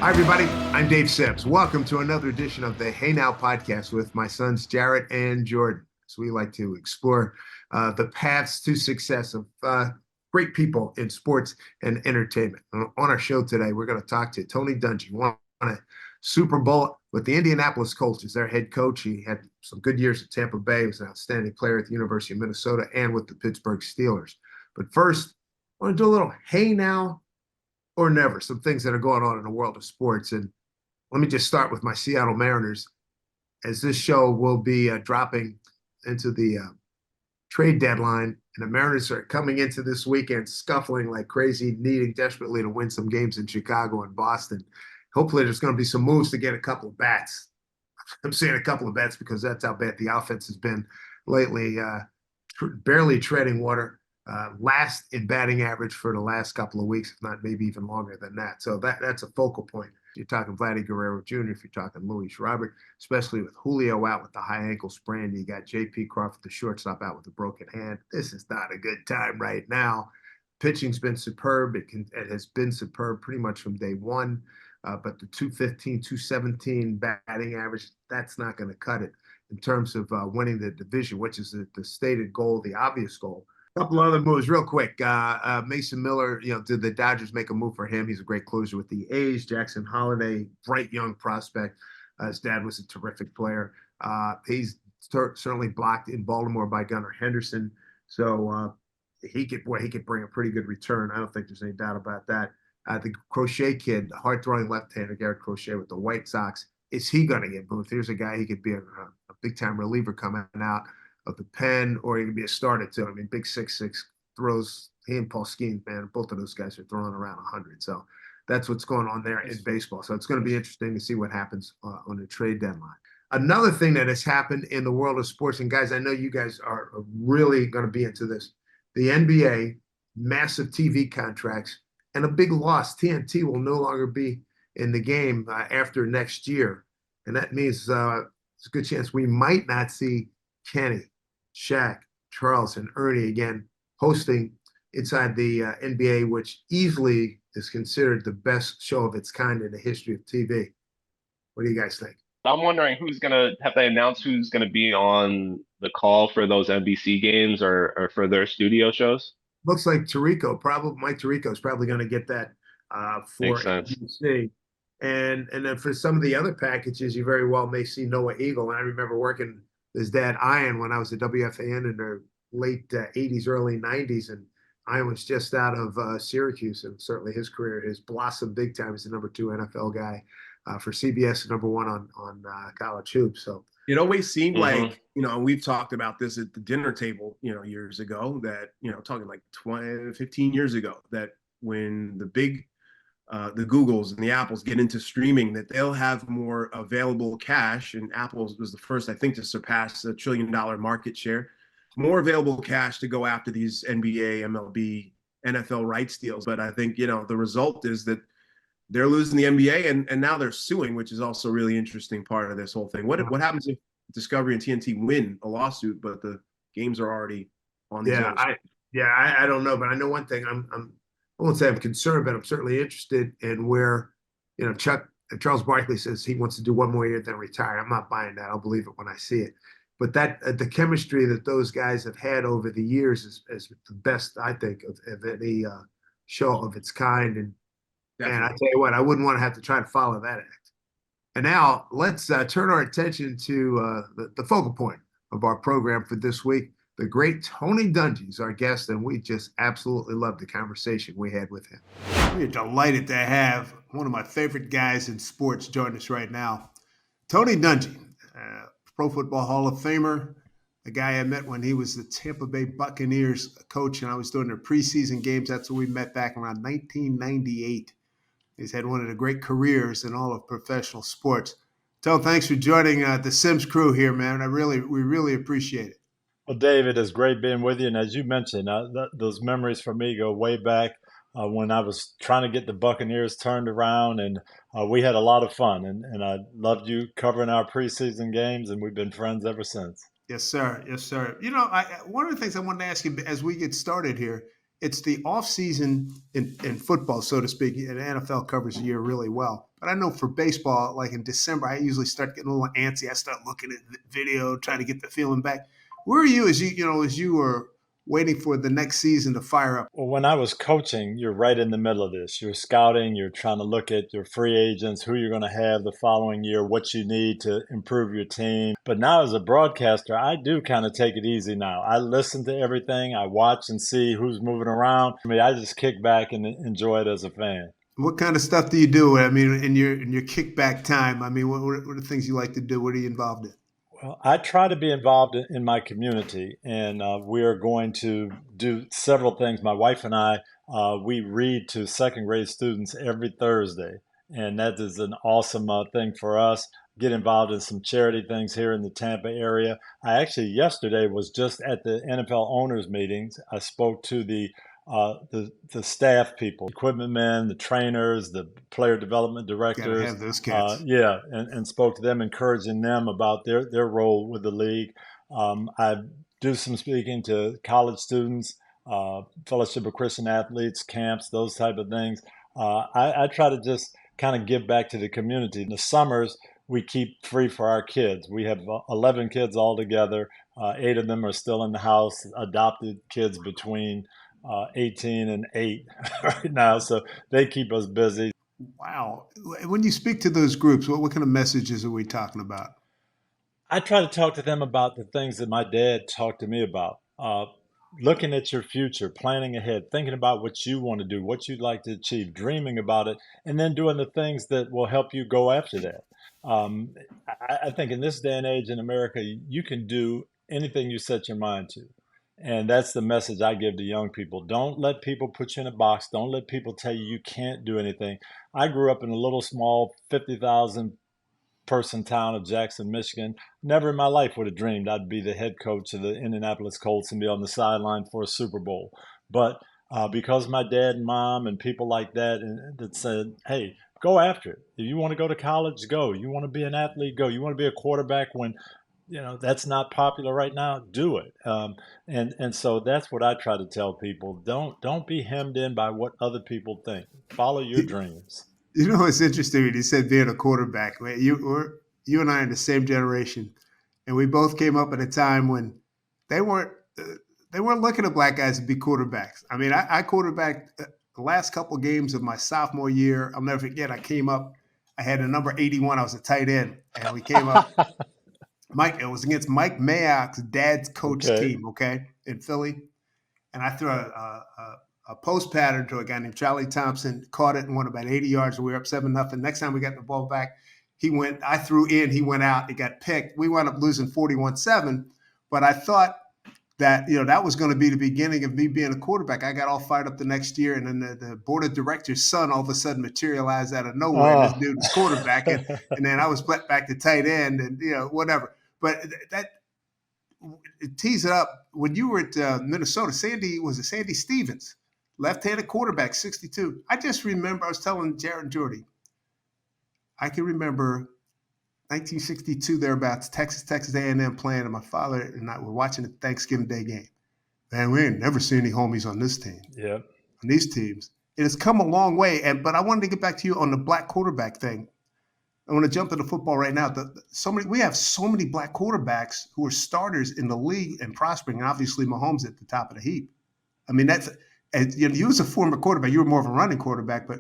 Hi, everybody. I'm Dave Sims. Welcome to another edition of the Hey Now podcast with my sons, Jarrett and Jordan. So we like to explore the paths to success of great people in sports and entertainment. On our show today, we're going to talk to Tony Dungy, won a Super Bowl with the Indianapolis Colts as their head coach. He had some good years at Tampa Bay. He was an outstanding player at the University of Minnesota and with the Pittsburgh Steelers. But first, I want to do a little Hey Now or never, some things that are going on in the world of sports. And let me just start with my Seattle Mariners, as this show will be dropping into the trade deadline. And the Mariners are coming into this weekend scuffling like crazy, needing desperately to win some games in Chicago and Boston. Hopefully there's going to be some moves to get a couple of bats. I'm saying a couple of bats because that's how bad the offense has been lately, barely treading water. Last in batting average for the last couple of weeks, if not maybe even longer than that. So that's a focal point. If you're talking Vladdy Guerrero Jr., if you're talking Luis Robert, especially with Julio out with the high ankle sprain, you got J.P. Crawford, the shortstop, out with a broken hand. This is not a good time right now. Pitching's been superb. It has been superb pretty much from day one. But the 215, 217 batting average, that's not going to cut it in terms of winning the division, which is the stated goal, the obvious goal. Couple other moves real quick. Mason Miller, did the Dodgers make a move for him? He's a great closer with the A's. Jackson Holliday, bright young prospect. His dad was a terrific player. He's certainly blocked in Baltimore by Gunnar Henderson. So he could bring a pretty good return. I don't think there's any doubt about that. The Crochet kid, the hard-throwing left-hander, Garrett Crochet with the White Sox. Is he going to get moved? Here's a guy, he could be a big-time reliever coming out of the pen, or he can be a starter too. I mean, big 6'6" throws. He and Paul Skeens, man, both of those guys are throwing around 100. So that's what's going on there in baseball. So it's going to be interesting to see what happens on the trade deadline. Another thing that has happened in the world of sports, and guys, I know you guys are really going to be into this. The NBA, massive TV contracts, and a big loss. TNT will no longer be in the game after next year. And that means it's a good chance we might not see Kenny, Shaq, Charles, and Ernie again hosting inside the NBA, which easily is considered the best show of its kind in the history of TV. What do you guys think? I'm wondering have they announced who's gonna be on the call for those NBC games or for their studio shows? Looks like Mike Tirico is probably going to get that Makes for sense. NBC. And then for some of the other packages, you very well may see Noah Eagle. And I remember working his dad, Ian, when I was at WFAN in the late 80s, early 90s. And Ian was just out of Syracuse. And certainly his career has blossomed big time as the number 2 NFL guy for CBS, and number 1 on college hoops. So it always seemed hmm like, and we've talked about this at the dinner table, years ago, that, talking like 20, 15 years ago, that when the Googles and the Apples get into streaming, that they'll have more available cash. And Apple was the first, I think, to surpass $1 trillion market share, more available cash to go after these NBA, MLB, NFL rights deals. But I think, the result is that they're losing the NBA and now they're suing, which is also a really interesting part of this whole thing. What happens if Discovery and TNT win a lawsuit, but the games are already on these yeah, other? I don't know, but I know one thing. I won't say I'm concerned, but I'm certainly interested in where, Charles Barkley says he wants to do one more year then retire. I'm not buying that. I'll believe it when I see it. But that the chemistry that those guys have had over the years is the best, I think, of any show of its kind. And I tell you what, I wouldn't want to have to try to follow that act. And now let's turn our attention to the focal point of our program for this week. The great Tony Dungy is our guest, and we just absolutely love the conversation we had with him. We're delighted to have one of my favorite guys in sports join us right now. Tony Dungy, Pro Football Hall of Famer, a guy I met when he was the Tampa Bay Buccaneers coach, and I was doing their preseason games. That's when we met back around 1998. He's had one of the great careers in all of professional sports. Tony, thanks for joining the Sims crew here, man. We really appreciate it. Well, David, it's great being with you. And as you mentioned, those memories for me go way back when I was trying to get the Buccaneers turned around, and we had a lot of fun. And I loved you covering our preseason games, and we've been friends ever since. Yes, sir. Yes, sir. One of the things I wanted to ask you as we get started here it's the off season in football, so to speak, and the NFL covers the year really well. But I know for baseball, like in December, I usually start getting a little antsy. I start looking at the video, trying to get the feeling back. Where are you as you were waiting for the next season to fire up? Well, when I was coaching, you're right in the middle of this. You're scouting, you're trying to look at your free agents, who you're going to have the following year, what you need to improve your team. But now as a broadcaster, I do kind of take it easy now. I listen to everything, I watch and see who's moving around. I mean, I just kick back and enjoy it as a fan. What kind of stuff do you do? I mean, in your kickback time, I mean, what are the things you like to do? What are you involved in? Well, I try to be involved in my community, and we are going to do several things. My wife and I, we read to second grade students every Thursday, and that is an awesome thing for us. Get involved in some charity things here in the Tampa area. I actually yesterday was just at the NFL owners meetings. I spoke to the staff people, equipment men, the trainers, the player development Gotta directors. have those cats. Yeah, and spoke to them, encouraging them about their role with the league. I do some speaking to college students, Fellowship of Christian Athletes, camps, those type of things. I try to just kind of give back to the community. In the summers, we keep free for our kids. We have 11 kids altogether. 8 of them are still in the house, adopted kids between 18 and 8 right now. So they keep us busy. Wow. When you speak to those groups, what kind of messages are we talking about? I try to talk to them about the things that my dad talked to me about. Looking at your future, planning ahead, thinking about what you want to do, what you'd like to achieve, dreaming about it, and then doing the things that will help you go after that. Um, I think in this day and age in America, you can do anything you set your mind to. And that's the message I give to young people. Don't let people put you in a box. Don't let people tell you you can't do anything. I grew up in a little small 50,000 person town of Jackson, Michigan. Never in my life would have dreamed I'd be the head coach of the Indianapolis Colts and be on the sideline for a Super Bowl. But because my dad and mom and people like that that said, hey, go after it. If you want to go to college, go. You want to be an athlete, go. You want to be a quarterback when that's not popular right now, do it. And so that's what I try to tell people. Don't be hemmed in by what other people think. Follow your dreams. You know, it's interesting when you said being a quarterback. Man, you and I are in the same generation, and we both came up at a time when they weren't they weren't looking at black guys to be quarterbacks. I mean, I quarterbacked the last couple of games of my sophomore year. I'll never forget. I came up. I had a number 81. I was a tight end, and we came up. It was against Mike Mayock's dad's coach Okay. team, okay, in Philly, and I threw a post pattern to a guy named Charlie Thompson, caught it and went about 80 yards. And we were up 7-0. Next time we got the ball back, I threw in, he went out, it got picked. We wound up losing 41-7. But I thought that, that was going to be the beginning of me being a quarterback. I got all fired up the next year, and then the board of directors' son all of a sudden materialized out of nowhere, and this dude was quarterback. And then I was back to tight end and, whatever. But that tease it up. When you were at Minnesota, Sandy Stevens, left-handed quarterback, 62. I just remember, I was telling Jared and Jordy, I can remember 1962 thereabouts, Texas A&M playing, and my father and I were watching the Thanksgiving Day game. Man, we ain't never seen any homies on this team, Yeah. on these teams. It has come a long way, but I wanted to get back to you on the black quarterback thing. I want to jump into football right now. We have so many black quarterbacks who are starters in the league and prospering. And obviously, Mahomes at the top of the heap. I mean, you was a former quarterback. You were more of a running quarterback, but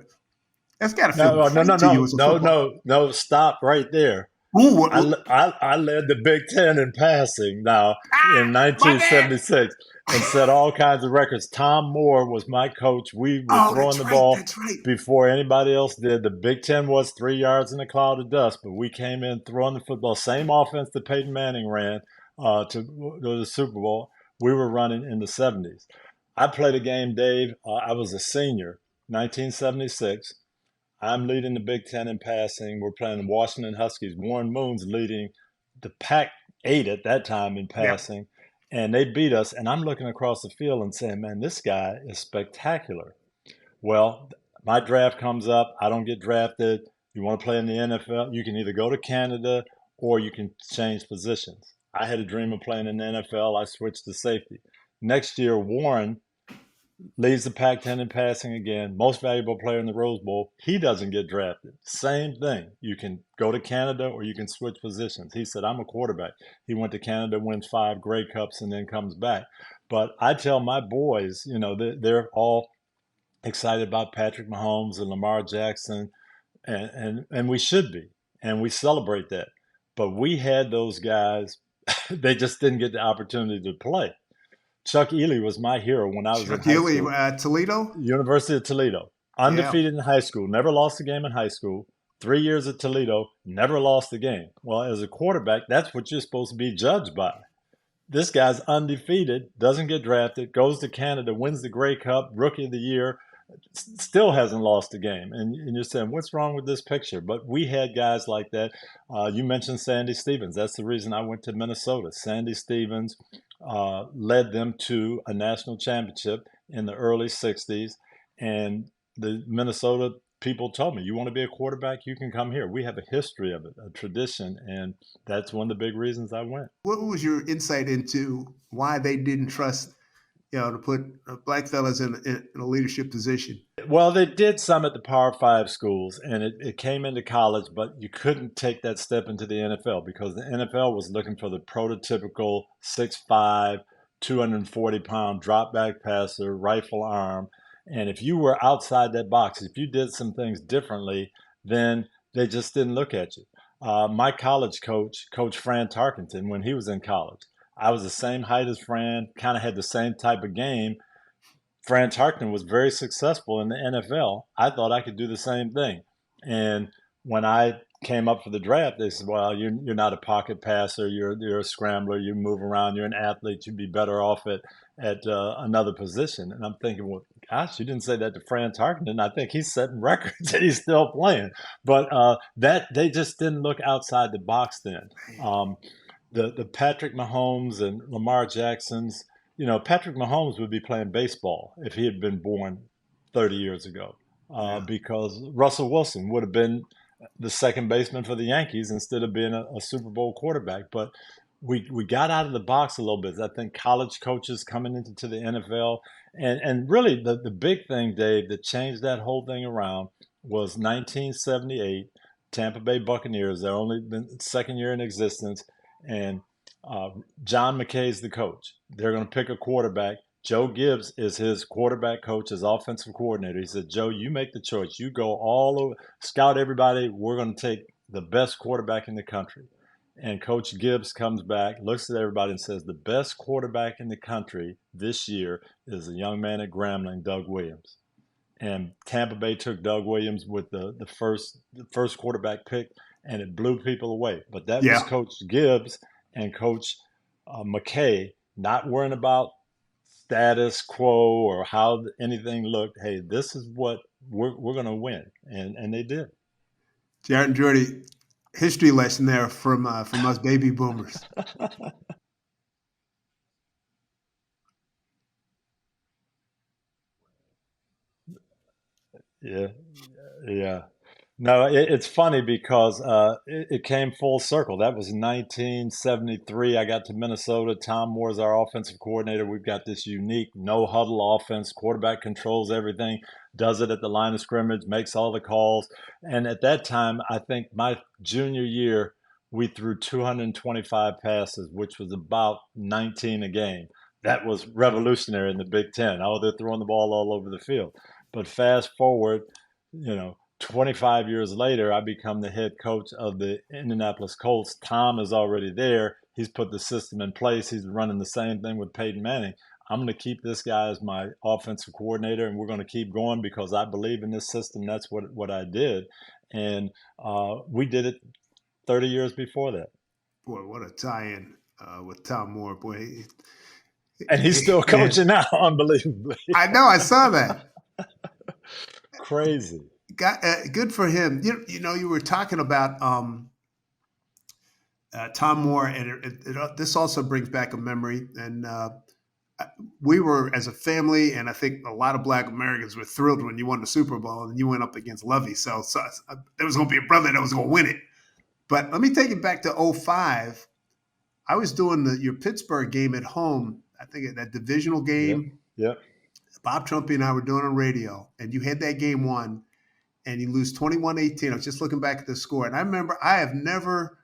that's got to feel great to you as a football. No, stop right there. Ooh, I led the Big Ten in passing now in my bad. 1976 and set all kinds of records. Tom Moore was my coach. We were throwing the ball before anybody else did. The Big Ten was 3 yards in a cloud of dust, but we came in throwing the football. Same offense that Peyton Manning ran to go to the Super Bowl. We were running in the 70s. I played a game, Dave. I was a senior, 1976. I'm leading the Big Ten in passing. We're playing the Washington Huskies. Warren Moon's leading the Pac-8 at that time in passing, and they beat us. And I'm looking across the field and saying, man, this guy is spectacular. Well, my draft comes up. I don't get drafted. You want to play in the NFL? You can either go to Canada or you can change positions. I had a dream of playing in the NFL. I switched to safety. Next year, Warren leads the Pac-10 in passing again, most valuable player in the Rose Bowl. He doesn't get drafted. Same thing. You can go to Canada or you can switch positions. He said, I'm a quarterback. He went to Canada, wins 5 Grey Cups, and then comes back. But I tell my boys, they're all excited about Patrick Mahomes and Lamar Jackson, and we should be, and we celebrate that. But we had those guys, they just didn't get the opportunity to play. Chuck Ely was my hero when I was in high school. Toledo? University of Toledo. Undefeated in high school, never lost a game in high school. 3 years at Toledo, never lost a game. Well, as a quarterback, that's what you're supposed to be judged by. This guy's undefeated, doesn't get drafted, goes to Canada, wins the Grey Cup, Rookie of the Year, still hasn't lost a game. And you're saying, what's wrong with this picture? But we had guys like that. You mentioned Sandy Stevens. That's the reason I went to Minnesota. Sandy Stevens led them to a national championship in the early 60s. And the Minnesota people told me, you want to be a quarterback, you can come here. We have a history of it, a tradition. And that's one of the big reasons I went. What was your insight into why they didn't trust to put black fellas in a leadership position? Well, they did some at the Power 5 schools, and it came into college, but you couldn't take that step into the NFL because the NFL was looking for the prototypical 6'5", 240-pound drop-back passer, rifle arm. And if you were outside that box, if you did some things differently, then they just didn't look at you. My college coach, Coach Fran Tarkenton, when he was in college, I was the same height as Fran, kind of had the same type of game. Fran Tarkenton was very successful in the NFL. I thought I could do the same thing. And when I came up for the draft, they said, well, you're not a pocket passer. You're a scrambler. You move around. You're an athlete. You'd be better off at another position. And I'm thinking, well, gosh, you didn't say that to Fran Tarkenton. I think he's setting records and he's still playing. But that they just didn't look outside the box then. The Patrick Mahomes and Lamar Jacksons, Patrick Mahomes would be playing baseball if he had been born 30 years ago because Russell Wilson would have been the second baseman for the Yankees instead of being a Super Bowl quarterback. But we got out of the box a little bit. I think college coaches coming into the NFL. And really the big thing, Dave, that changed that whole thing around was 1978, Tampa Bay Buccaneers. They're only been second year in existence. And John McKay's the coach. They're going to pick a quarterback. Joe Gibbs is his quarterback coach, his offensive coordinator. He said, Joe, you make the choice. You go all over, scout everybody. We're going to take the best quarterback in the country. And Coach Gibbs comes back, looks at everybody and says, the best quarterback in the country this year is a young man at Grambling, Doug Williams. And Tampa Bay took Doug Williams with the first quarterback pick, and it blew people away. But that was Coach Gibbs and Coach McKay not worrying about status quo or how anything looked. Hey, this is what we're going to win, and they did. Jared and Jordy, history lesson there from us baby boomers. Yeah. No, it's funny because it came full circle. That was 1973. I got to Minnesota. Tom Moore's our offensive coordinator. We've got this unique no-huddle offense. Quarterback controls everything, does it at the line of scrimmage, makes all the calls. And at that time, I think my junior year, we threw 225 passes, which was about 19 a game. That was revolutionary in the Big Ten. Oh, they're throwing the ball all over the field. But fast forward, 25 years later, I become the head coach of the Indianapolis Colts. Tom is already there. He's put the system in place. He's running the same thing with Peyton Manning. I'm going to keep this guy as my offensive coordinator, and we're going to keep going because I believe in this system. That's what I did. And we did it 30 years before that. Boy, what a tie-in with Tom Moore. Boy. And he's still coaching now, unbelievably. I know. I saw that. Crazy. Good for him. You were talking about Tom Moore, and this also brings back a memory. And we were, as a family, and I think a lot of Black Americans were thrilled when you won the Super Bowl and you went up against Lovey. So there was going to be a brother that was going to win it. But let me take it back to 2005. I was doing your Pittsburgh game at home. I think that divisional game. Yep. Bob Trumpy and I were doing on radio, and you had that game won, and you lose 21-18. I was just looking back at the score, and I remember I have never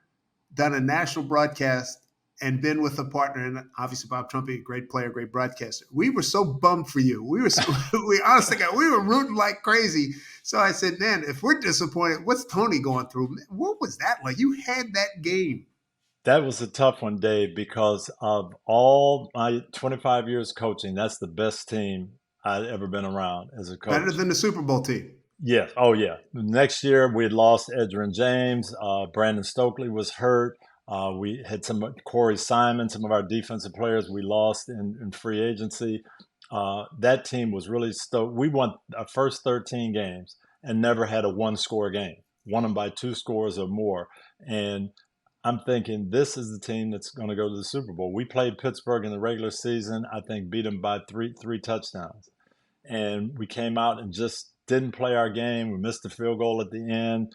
done a national broadcast and been with a partner, and obviously Bob Trumpy, great player, great broadcaster. We were so bummed for you. We were so, we honestly got, we were rooting like crazy. So I said, man, if we're disappointed, what's Tony going through? What was that like? You had that game. That was a tough one, Dave, because of all my 25 years coaching, that's the best team I'd ever been around as a coach. Better than the Super Bowl team. Yes. Oh, yeah. Next year, we had lost Edgerrin James. Brandon Stokely was hurt. We had Corey Simon, some of our defensive players we lost in free agency. That team was really stoked. We won our first 13 games and never had a one-score game, won them by 2 scores or more. And I'm thinking this is the team that's going to go to the Super Bowl. We played Pittsburgh in the regular season, I think beat them by three touchdowns. And we came out and just didn't play our game. We missed the field goal at the end.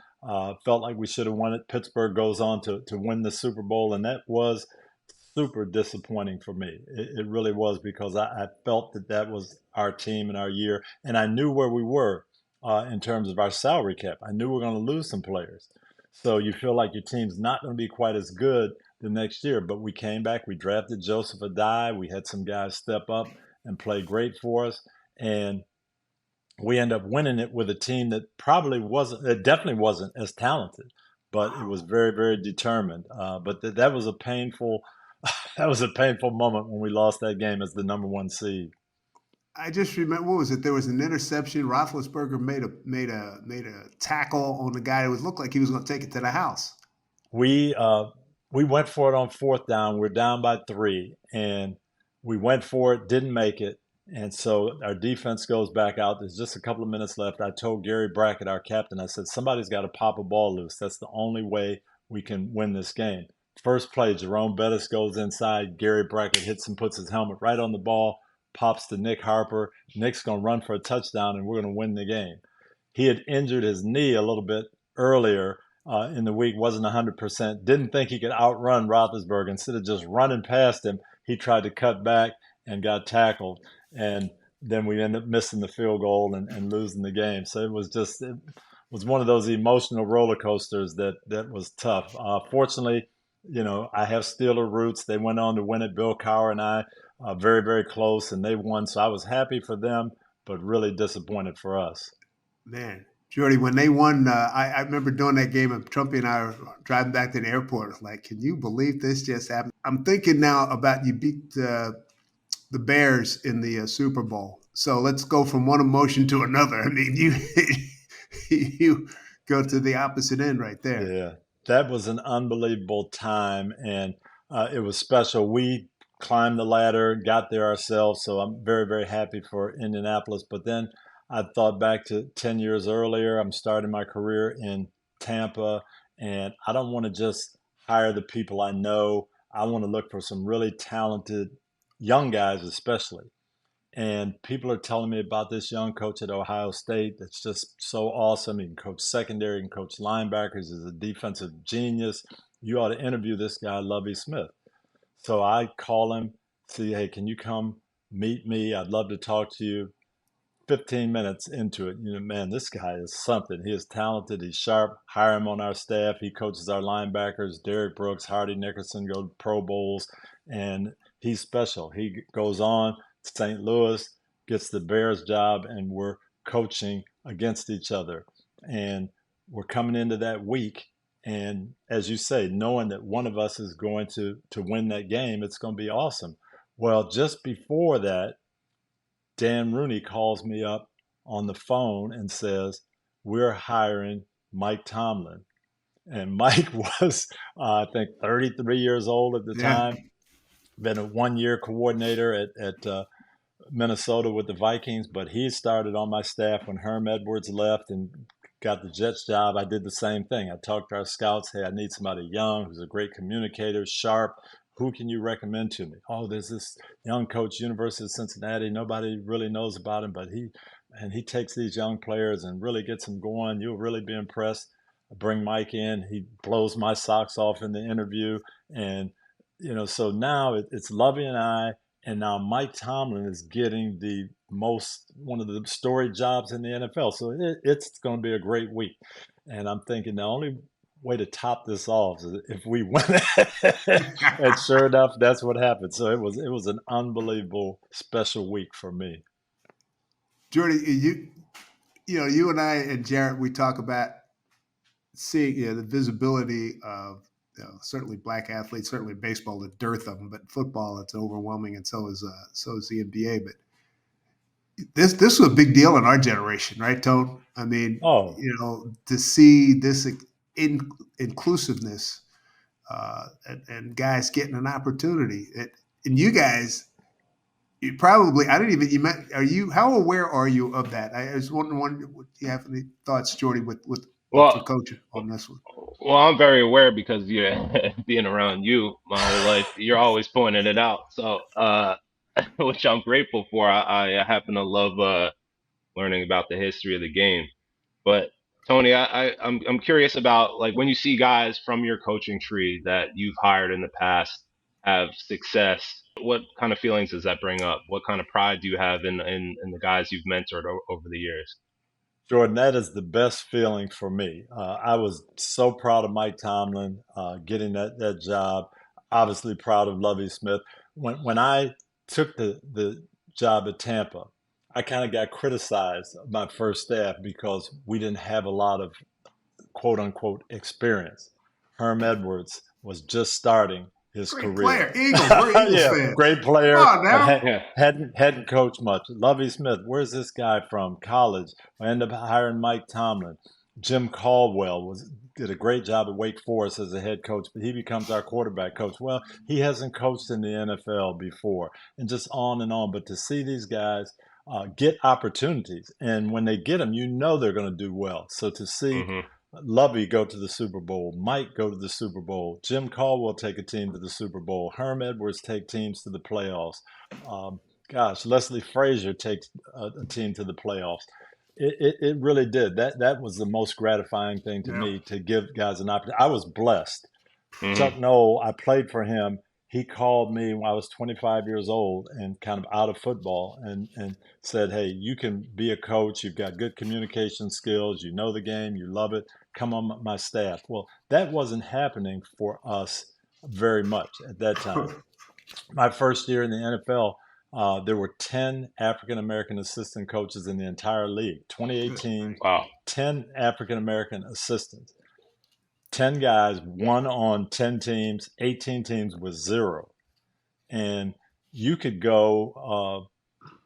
Felt like we should have won it. Pittsburgh goes on to win the Super Bowl, and that was super disappointing for me. It really was, because I felt that was our team and our year, and I knew where we were in terms of our salary cap. I knew we were going to lose some players. So you feel like your team's not going to be quite as good the next year. But we came back. We drafted Joseph Adai. We had some guys step up and play great for us. And we end up winning it with a team that definitely wasn't as talented, but it was very, very determined. But that was a painful, that was a painful moment when we lost that game as the number 1 seed. I just remember, what was it? There was an interception. Roethlisberger made a tackle on the guy. It looked like he was going to take it to the house. We went for it on 4th down. We're down by 3, and we went for it, didn't make it. And so our defense goes back out. There's just a couple of minutes left. I told Gary Brackett, our captain, I said, somebody's got to pop a ball loose. That's the only way we can win this game. First play, Jerome Bettis goes inside. Gary Brackett hits him, puts his helmet right on the ball, pops to Nick Harper. Nick's going to run for a touchdown, and we're going to win the game. He had injured his knee a little bit earlier in the week, wasn't 100%, didn't think he could outrun Roethlisberger. Instead of just running past him, he tried to cut back and got tackled. And then we ended up missing the field goal and losing the game. So it was one of those emotional roller coasters that was tough. Fortunately, I have Steeler roots. They went on to win it. Bill Cowher and I, very, very close, and they won. So I was happy for them, but really disappointed for us. Man, Jordy, when they won, I remember doing that game, and Trumpy and I were driving back to the airport. Like, can you believe this just happened? I'm thinking now about you beat the Bears in the Super Bowl. So let's go from one emotion to another. I mean, you go to the opposite end right there. Yeah, that was an unbelievable time, and it was special. We climbed the ladder, got there ourselves, so I'm very, very happy for Indianapolis. But then I thought back to 10 years earlier. I'm starting my career in Tampa, and I don't want to just hire the people I know. I want to look for some really talented young guys especially. And people are telling me about this young coach at Ohio State that's just so awesome. He can coach secondary, he can coach linebackers, he's a defensive genius. You ought to interview this guy, Lovie Smith. So I call him, see, hey, can you come meet me? I'd love to talk to you. 15 minutes into it, man, this guy is something. He is talented. He's sharp. Hire him on our staff. He coaches our linebackers. Derek Brooks, Hardy Nickerson go to Pro Bowls, and he's special. He goes on to St. Louis, gets the Bears job, and we're coaching against each other. And we're coming into that week, and as you say, knowing that one of us is going to win that game, it's going to be awesome. Well, just before that, Dan Rooney calls me up on the phone and says, we're hiring Mike Tomlin. And Mike was, I think, 33 years old at the time, been a one-year coordinator at Minnesota with the Vikings, but he started on my staff when Herm Edwards left and got the Jets job. I did the same thing. I talked to our scouts, hey, I need somebody young who's a great communicator, sharp. Who can you recommend to me? Oh, there's this young coach, University of Cincinnati. Nobody really knows about him, but he takes these young players and really gets them going. You'll really be impressed. I bring Mike in. He blows my socks off in the interview. And, so now it's Lovie and I And now Mike Tomlin is getting one of the story jobs in the NFL. So it's going to be a great week. And I'm thinking the only way to top this off is if we win it. And sure enough, that's what happened. So it was an unbelievable special week for me. Jordy, you and I and Jarrett, we talk about seeing the visibility of certainly black athletes, certainly baseball, the dearth of them, but football, it's overwhelming, and so is the NBA. But this was a big deal in our generation, right, Tone? I mean, Oh, to see this inclusiveness and guys getting an opportunity, and you guys. You probably, I didn't even, how aware are you of that? I was wondering, do you have any thoughts, Jordy, with your Well, coach on this one? well, I'm very aware because being around you my whole life, you're always pointing it out. So, which I'm grateful for. I happen to love learning about the history of the game. But Tony, I'm curious about like when you see guys from your coaching tree that you've hired in the past have success, what kind of feelings does that bring up? What kind of pride do you have in the guys you've mentored over the years? Jordan, that is the best feeling for me. I was so proud of Mike Tomlin getting that job. Obviously proud of Lovie Smith. When I took the job at Tampa, I kind of got criticized of my first staff because we didn't have a lot of quote unquote experience. Herm Edwards was just starting his Great career. player, Eagles. We're Eagles Yeah, fans. great Come player, on but now. Yeah. hadn't coached much. Lovie Smith, where's this guy from? College. I ended up hiring Mike Tomlin. Jim Caldwell did a great job at Wake Forest as a head coach, but he becomes our quarterback coach. Well, he hasn't coached in the NFL before, and just on and on. But to see these guys get opportunities, and when they get them, you know they're going to do well. So to see Hmm. Lovey go to the Super Bowl, Mike go to the Super Bowl, Jim Caldwell take a team to the Super Bowl, Herm Edwards take teams to the playoffs. Um, Leslie Frazier takes a team to the playoffs. It really did. That was the most gratifying thing to Yeah. me, to give guys an opportunity. I was blessed. Hmm. Chuck Noll, I played for him. He called me when I was 25 years old and kind of out of football, and said, "Hey, you can be a coach. You've got good communication skills. You know the game. You love it. Come on my staff." Well, that wasn't happening for us very much at that time. My first year in the NFL, there were 10 African American assistant coaches in the entire league. 28 teams, Wow. 10 African American assistants. 10 guys, one on 10 teams, 18 teams with zero. And you could go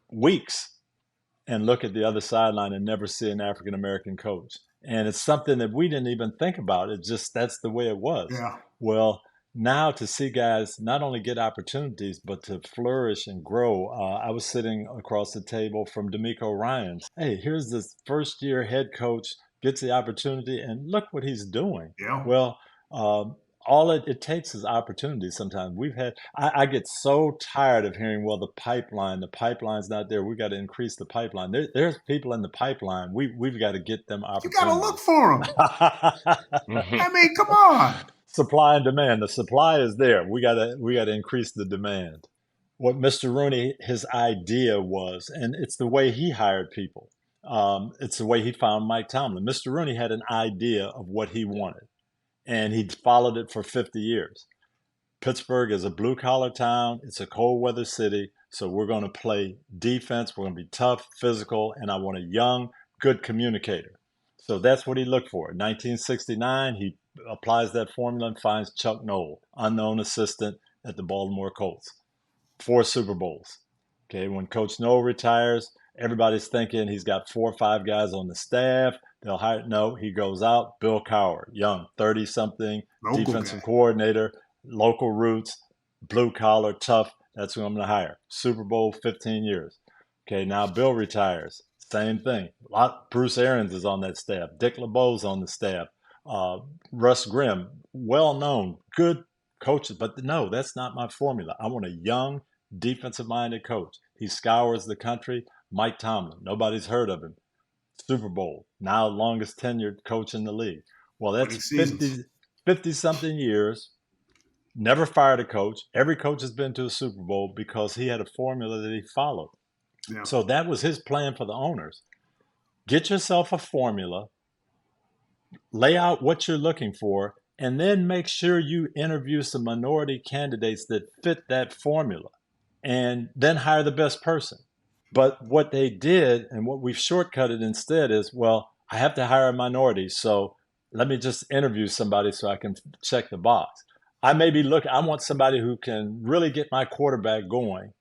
weeks and look at the other sideline and never see an African American coach. And it's something that we didn't even think about. It just, that's the way it was. Yeah. Well, now to see guys not only get opportunities, but to flourish and grow. I was sitting across the table from D'Amico Ryans. Hey, here's this first year head coach, gets the opportunity, and look what he's doing. Yeah. Well, um, all it takes is opportunity sometimes. I get so tired of hearing, well, the pipeline's not there. We got to increase the pipeline. There's people in the pipeline. We've got to get them You got to look opportunities. for them. I mean, come on. Supply and demand. The supply is there. We gotta increase the demand. What Mr. Rooney, his idea was, and it's the way he hired people. It's the way he found Mike Tomlin. Mr. Rooney had an idea of what he wanted, and he followed it for 50 years. Pittsburgh is a blue collar town. It's a cold weather city. So we're going to play defense. We're going to be tough, physical, and I want a young, good communicator. So that's what he looked for. In 1969, he applies that formula and finds Chuck Noll, unknown assistant at the Baltimore Colts. 4 Super Bowls. Okay, when Coach Noll retires, everybody's thinking he's got 4 or 5 guys on the staff. They'll hire. No, he goes out. Bill Cowher, young, 30-something, Local defensive guy. coordinator, local roots, blue collar, tough. That's who I'm going to hire. Super Bowl, 15 years. Okay, now Bill retires. Same thing. Bruce Arians is on that staff. Dick LeBeau's on the staff. Uh, Russ Grimm, well known, good coaches. But no, that's not my formula. I want a young, defensive minded coach. He scours the country. Mike Tomlin, nobody's heard of him. Super Bowl, now longest tenured coach in the league. Well, 20 that's seasons. 50 something years. never fired a coach. Every coach has been to a Super Bowl because he had a formula that he followed. Yeah. So that was his plan for the owners. Get yourself a formula, lay out what you're looking for, and then make sure you interview some minority candidates that fit that formula, and then hire the best person. But what they did and what we've shortcutted instead is, well, I have to hire a minority, so let me just interview somebody so I can check the box. I want somebody who can really get my quarterback going,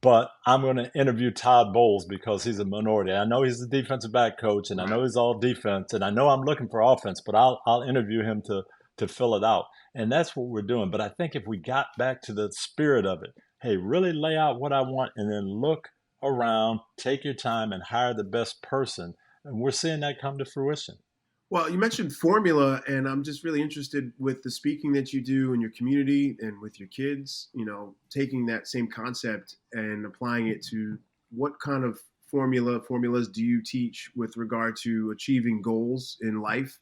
but I'm going to interview Todd Bowles because he's a minority. I know he's the defensive back coach, and I know he's all defense, and I know I'm looking for offense, but I'll interview him to fill it out. And that's what we're doing. But I think if we got back to the spirit of it, hey, really lay out what I want and then look around, take your time, and hire the best person. And we're seeing that come to fruition. Well, you mentioned formula, and I'm just really interested with the speaking that you do in your community and with your kids, taking that same concept and applying it to what kind of formulas do you teach with regard to achieving goals in life,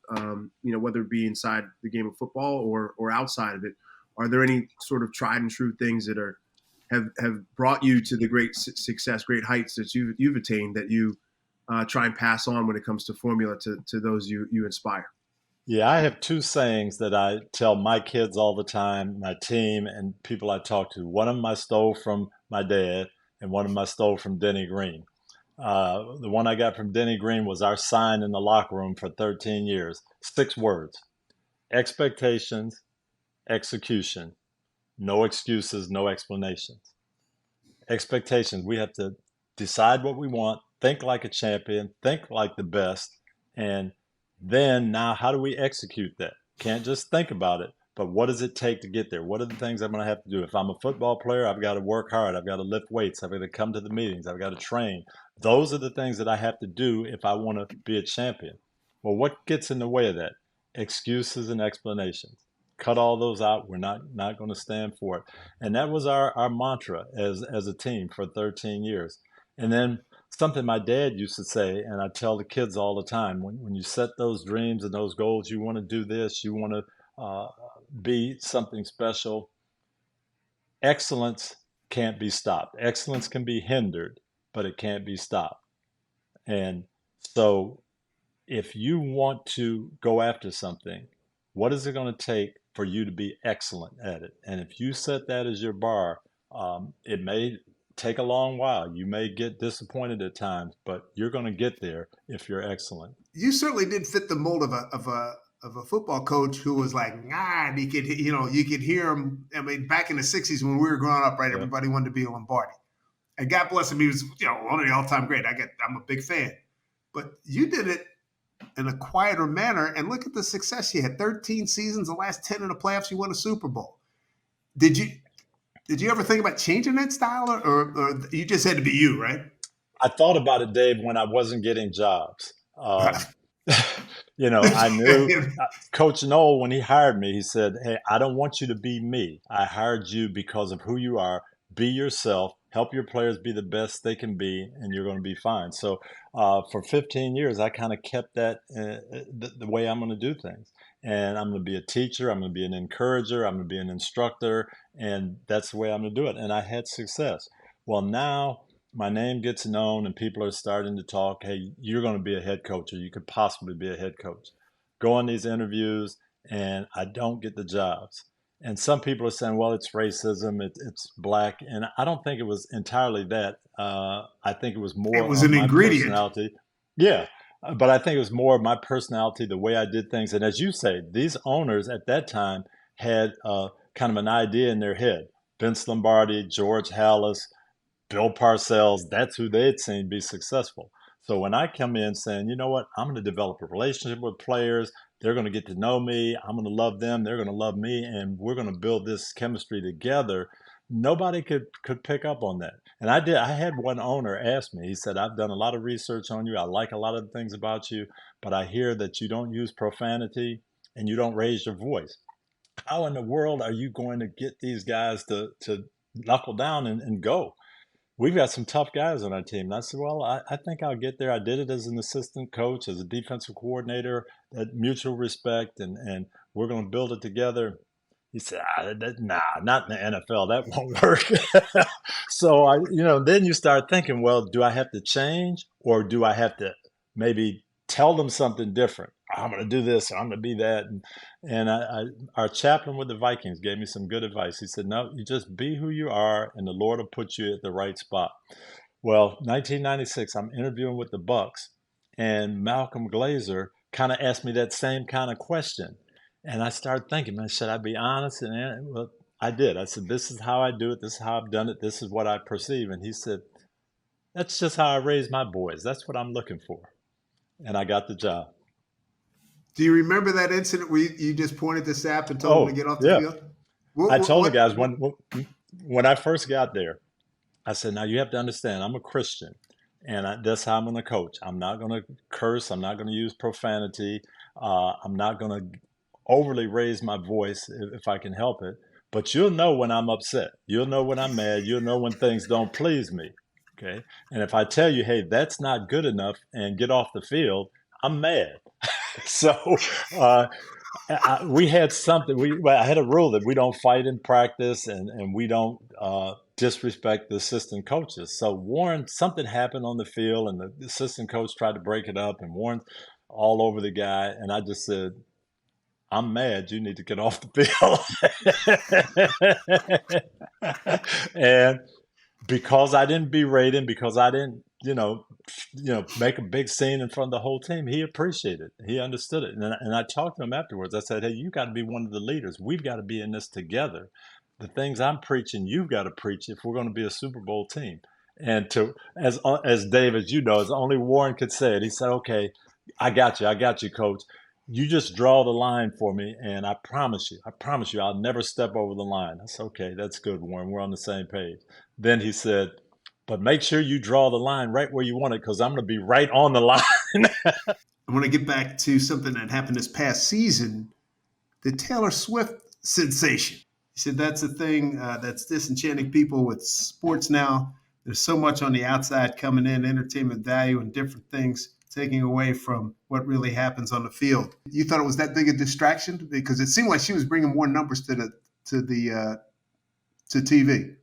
whether it be inside the game of football or outside of it. Are there any sort of tried and true things that have brought you to the great success, great heights that you've attained that you try and pass on when it comes to formula to those you inspire? Yeah, I have two sayings that I tell my kids all the time, my team, and people I talk to. One of them I stole from my dad, and one of them I stole from Denny Green. The one I got from Denny Green was our sign in the locker room for 13 years. 6 words: expectations, execution, no excuses, no explanations. Expectations. We have to decide what we want, think like a champion, think like the best, and then now how do we execute that? Can't just think about it, but what does it take to get there? What are the things I'm going to have to do? If I'm a football player, I've got to work hard. I've got to lift weights. I've got to come to the meetings. I've got to train. Those are the things that I have to do if I want to be a champion. Well, what gets in the way of that? Excuses and explanations. Cut all those out. We're not going to stand for it. And that was our mantra as a team for 13 years. And then something my dad used to say, and I tell the kids all the time, when you set those dreams and those goals, you want to do this, you want to be something special. Excellence can't be stopped. Excellence can be hindered, but it can't be stopped. And so if you want to go after something, what is it going to take for you to be excellent at it? And if you set that as your bar, it may take a long while. You may get disappointed at times, but you're going to get there if you're excellent. You certainly did fit the mold of a football coach who was like, and he could, you could hear him. I mean, back in the '60s when we were growing up, right? Yeah. Everybody wanted to be a Lombardi, and God bless him, he was, one of the all-time great. I'm a big fan, but you did it in a quieter manner, and look at the success you had. 13 seasons, the last 10 in the playoffs, you won a Super Bowl. Did you ever think about changing that style, or you just had to be you, right? I thought about it, Dave, when I wasn't getting jobs. I knew Coach Noel, when he hired me, he said, hey, I don't want you to be me. I hired you because of who you are. Be yourself. Help your players be the best they can be, and you're going to be fine. So for 15 years, I kind of kept that the way I'm going to do things. And I'm going to be a teacher. I'm going to be an encourager. I'm going to be an instructor. And that's the way I'm going to do it. And I had success. Well, now my name gets known and people are starting to talk, hey, you're going to be a head coach, or you could possibly be a head coach. Go on these interviews, and I don't get the jobs. And some people are saying, well, it's racism, it's black. And I don't think it was entirely that. I think it was more of an ingredient. Personality. Yeah, but I think it was more of my personality, the way I did things. And as you say, these owners at that time had kind of an idea in their head. Vince Lombardi, George Halas, Bill Parcells, that's who they'd seen be successful. So when I come in saying, you know what, I'm going to develop a relationship with players, they're going to get to know me, I'm going to love them, they're going to love me, and we're going to build this chemistry together, nobody could pick up on that. And I did. I had one owner ask me, he said, I've done a lot of research on you, I like a lot of the things about you, but I hear that you don't use profanity and you don't raise your voice. How in the world are you going to get these guys to knuckle down and go? We've got some tough guys on our team. And I said, well, I think I'll get there. I did it as an assistant coach, as a defensive coordinator, that mutual respect, and we're going to build it together. He said, nah, not in the NFL. That won't work. So then you start thinking, well, do I have to change, or do I have to maybe tell them something different? I'm going to do this, or I'm going to be that. And our chaplain with the Vikings gave me some good advice. He said, no, you just be who you are, and the Lord will put you at the right spot. Well, 1996, I'm interviewing with the Bucks, and Malcolm Glazer kind of asked me that same kind of question. And I started thinking, man, should I be honest? And well, I did. I said, this is how I do it. This is how I've done it. This is what I perceive. And he said, that's just how I raise my boys. That's what I'm looking for. And I got the job. Do you remember that incident where you just pointed the sap and told them to get off the field? I told the guys when I first got there, I said, now you have to understand, I'm a Christian, and that's how I'm going to coach. I'm not going to curse. I'm not going to use profanity. I'm not going to overly raise my voice if I can help it. But you'll know when I'm upset. You'll know when I'm mad. You'll know when things don't please me. Okay. And if I tell you, hey, that's not good enough, and get off the field, I'm mad. So we had something. I had a rule that we don't fight in practice, and we don't disrespect the assistant coaches. So Warren, something happened on the field, and the assistant coach tried to break it up, and Warren all over the guy. And I just said, I'm mad. You need to get off the field. And because I didn't berate him, because I didn't, make a big scene in front of the whole team, he appreciated it. He understood it. And I talked to him afterwards. I said, hey, you got to be one of the leaders. We've got to be in this together. The things I'm preaching, you've got to preach if we're going to be a Super Bowl team. And as Dave, as you know, as only Warren could say it, he said, okay, I got you, coach. You just draw the line for me, and I promise you, I'll never step over the line. I said, okay, that's good, Warren. We're on the same page. Then he said, but make sure you draw the line right where you want it, because I'm going to be right on the line. I want to get back to something that happened this past season, the Taylor Swift sensation. He said that's a thing that's disenchanting people with sports now. There's so much on the outside coming in, entertainment value and different things, taking away from what really happens on the field. You thought it was that big a distraction? Because it seemed like she was bringing more numbers to TV.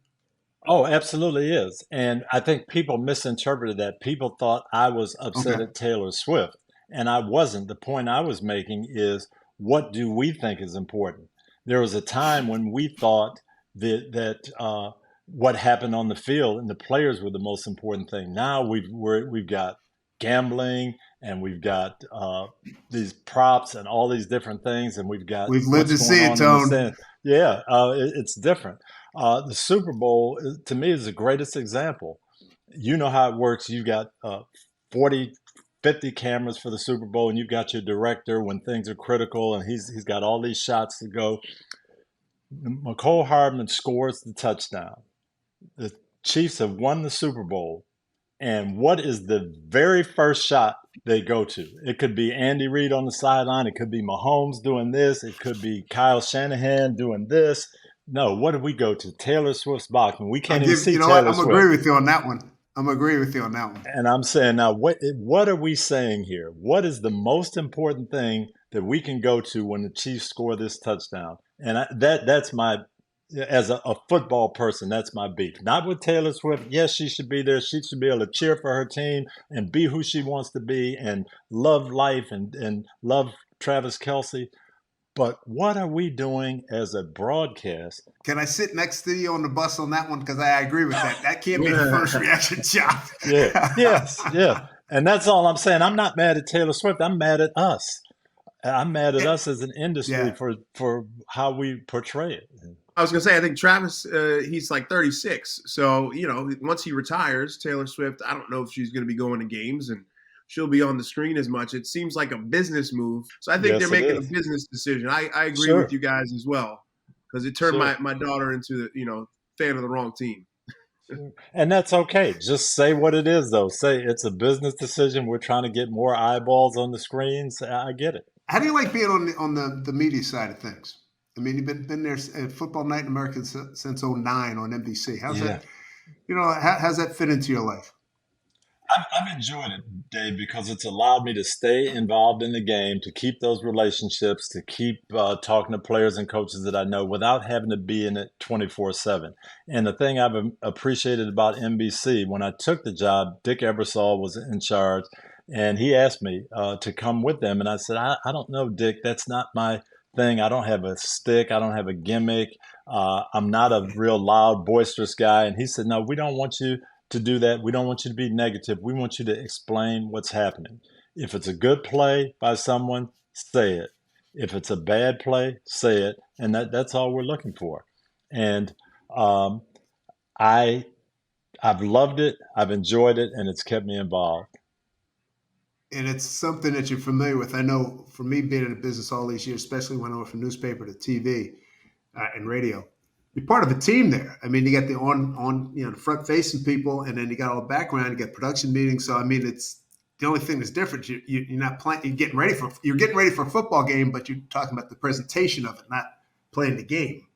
Oh, absolutely is. And I think people misinterpreted that. People thought I was upset at Taylor Swift, and I wasn't. The point I was making is, what do we think is important? There was a time when we thought that what happened on the field and the players were the most important thing. Now we've got gambling, and we've got these props and all these different things, and we've lived to see it, Tone. Yeah, it's different. The Super Bowl, to me, is the greatest example. You know how it works. You've got 40, 50 cameras for the Super Bowl, and you've got your director when things are critical, and he's got all these shots to go. McCole Hardman scores the touchdown. The Chiefs have won the Super Bowl. And what is the very first shot they go to? It could be Andy Reid on the sideline. It could be Mahomes doing this. It could be Kyle Shanahan doing this. No, what do we go to? Taylor Swift's box. And we can't even see Taylor Swift. I'm agree with you on that one. And I'm saying, now, what are we saying here? What is the most important thing that we can go to when the Chiefs score this touchdown? And that's my, as a football person, that's my beef. Not with Taylor Swift. Yes, she should be there. She should be able to cheer for her team and be who she wants to be and love life and love Travis Kelce. But what are we doing as a broadcast? Can I sit next to you on the bus on that one? Because I agree with that. That can't be the first reaction shot. Yeah. And that's all I'm saying. I'm not mad at Taylor Swift. I'm mad at us. I'm mad at us as an industry for how we portray it. I was going to say, I think Travis, he's like 36. So, once he retires, Taylor Swift, I don't know if she's going to be going to games and she'll be on the screen as much. It seems like a business move. So I think they're making a business decision. I agree with you guys as well, because it turned my daughter into fan of the wrong team. And that's okay. Just say what it is, though. Say it's a business decision. We're trying to get more eyeballs on the screens. I get it. How do you like being on the media side of things? I mean, you've been there at Football Night in America since 2009 on NBC. How's that? How's that fit into your life? I've enjoyed it, Dave, because it's allowed me to stay involved in the game, to keep those relationships, to keep talking to players and coaches that I know without having to be in it 24/7. And the thing I've appreciated about NBC, when I took the job, Dick Ebersol was in charge, and he asked me to come with them. And I said, I don't know, Dick, that's not my thing. I don't have a stick, I don't have a gimmick. I'm not a real loud, boisterous guy. And he said, no, we don't want you to do that. We don't want you to be negative. We want you to explain what's happening. If it's a good play by someone, say it. If it's a bad play, say it. And that's all we're looking for. And um, I I've loved it. I've enjoyed it, and it's kept me involved. And it's something that you're familiar with. I know for me being in the business all these years, especially when I went from newspaper to TV and radio, you're part of a team there. I mean, you got the the front facing people, and then you got all the background. You got production meetings. So I mean, it's the only thing that's different. You're not playing. You're getting ready for a football game, but you're talking about the presentation of it, not playing the game.